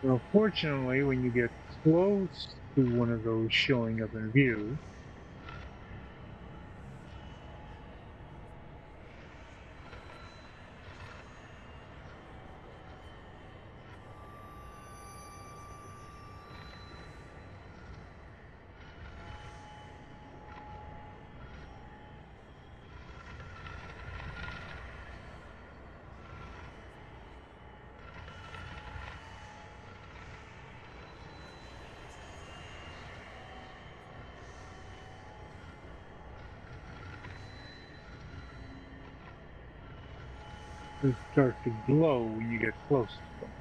Well, fortunately, when you get close to one of those showing up in view, they start to glow when you get close to them.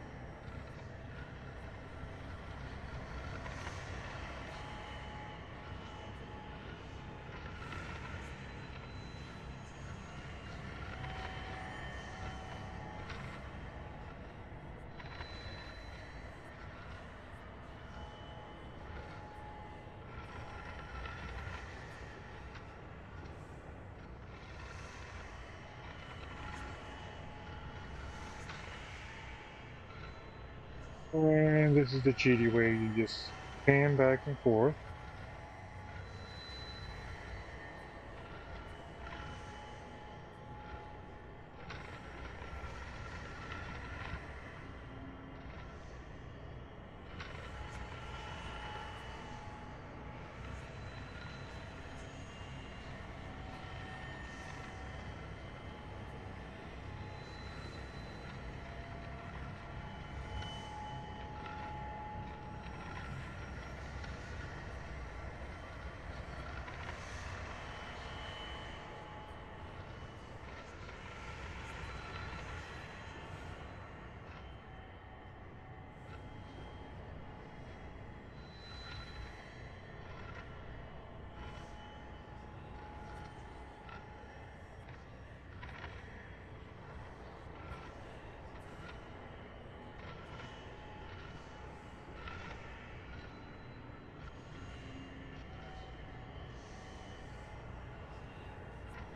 And this is the cheaty way, you just pan back and forth.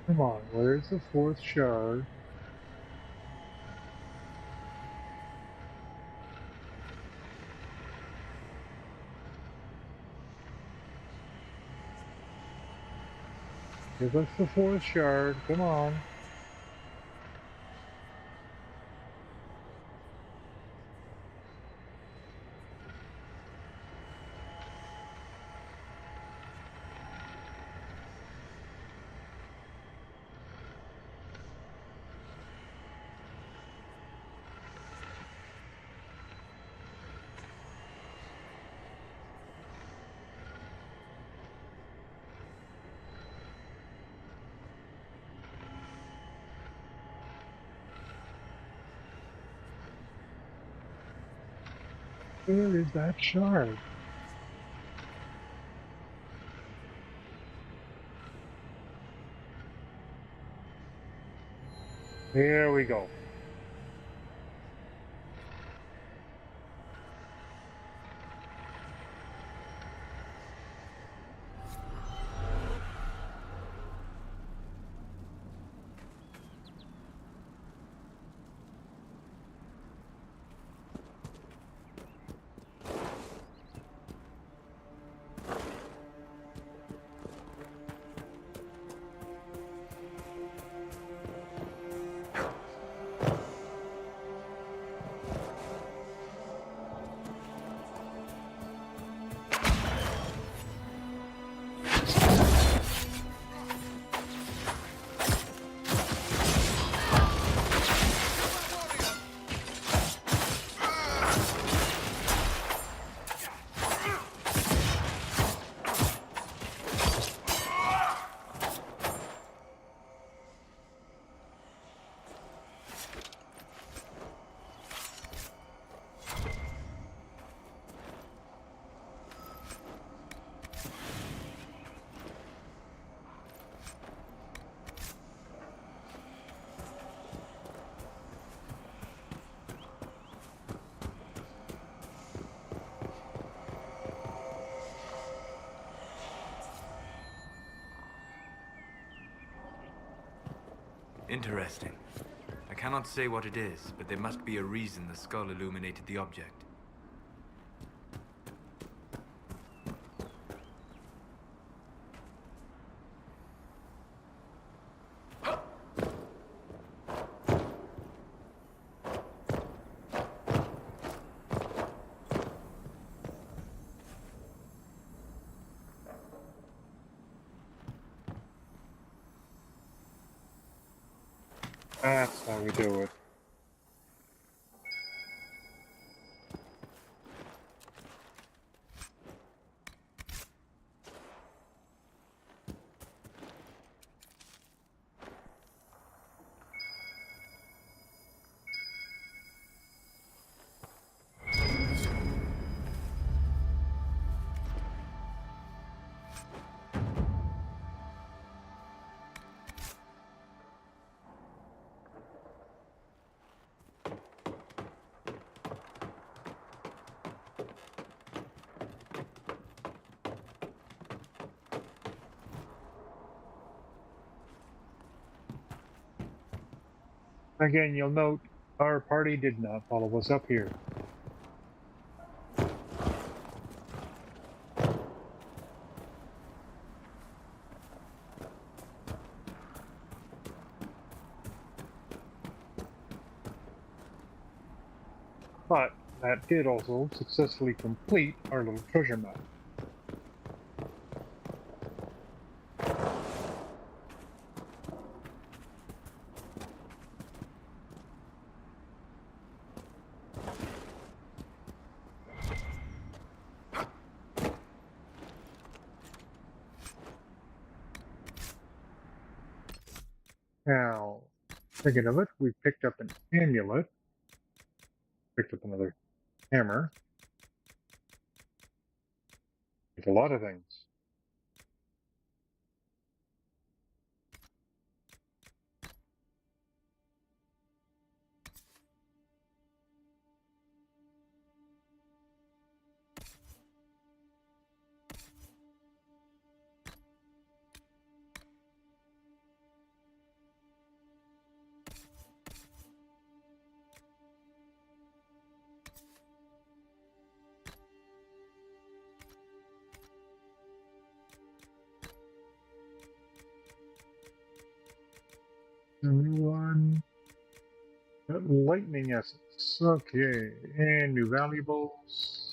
Come on, where's the fourth shard? Give us the fourth shard, come on. Where is that shard? Here we go. Interesting. I cannot say what it is, but there must be a reason the skull illuminated the object. That's how we do it. Again, you'll note our party did not follow us up here. But that did also successfully complete our little treasure map. Now, thinking of it, we picked up an amulet, picked up another hammer, with a lot of things. One. Lightning essence. Okay. And new valuables.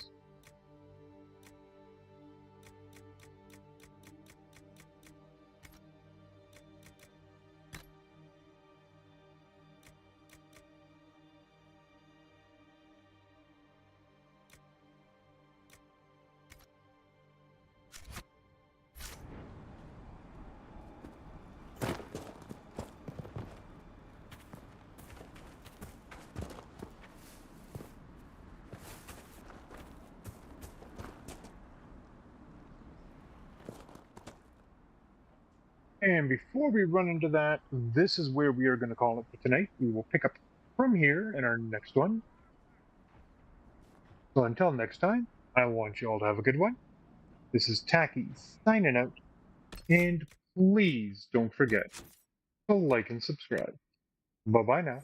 And before we run into that, this is where we are going to call it for tonight. We will pick up from here in our next one. So until next time, I want you all to have a good one. This is Takis signing out. And please don't forget to like and subscribe. Bye-bye now.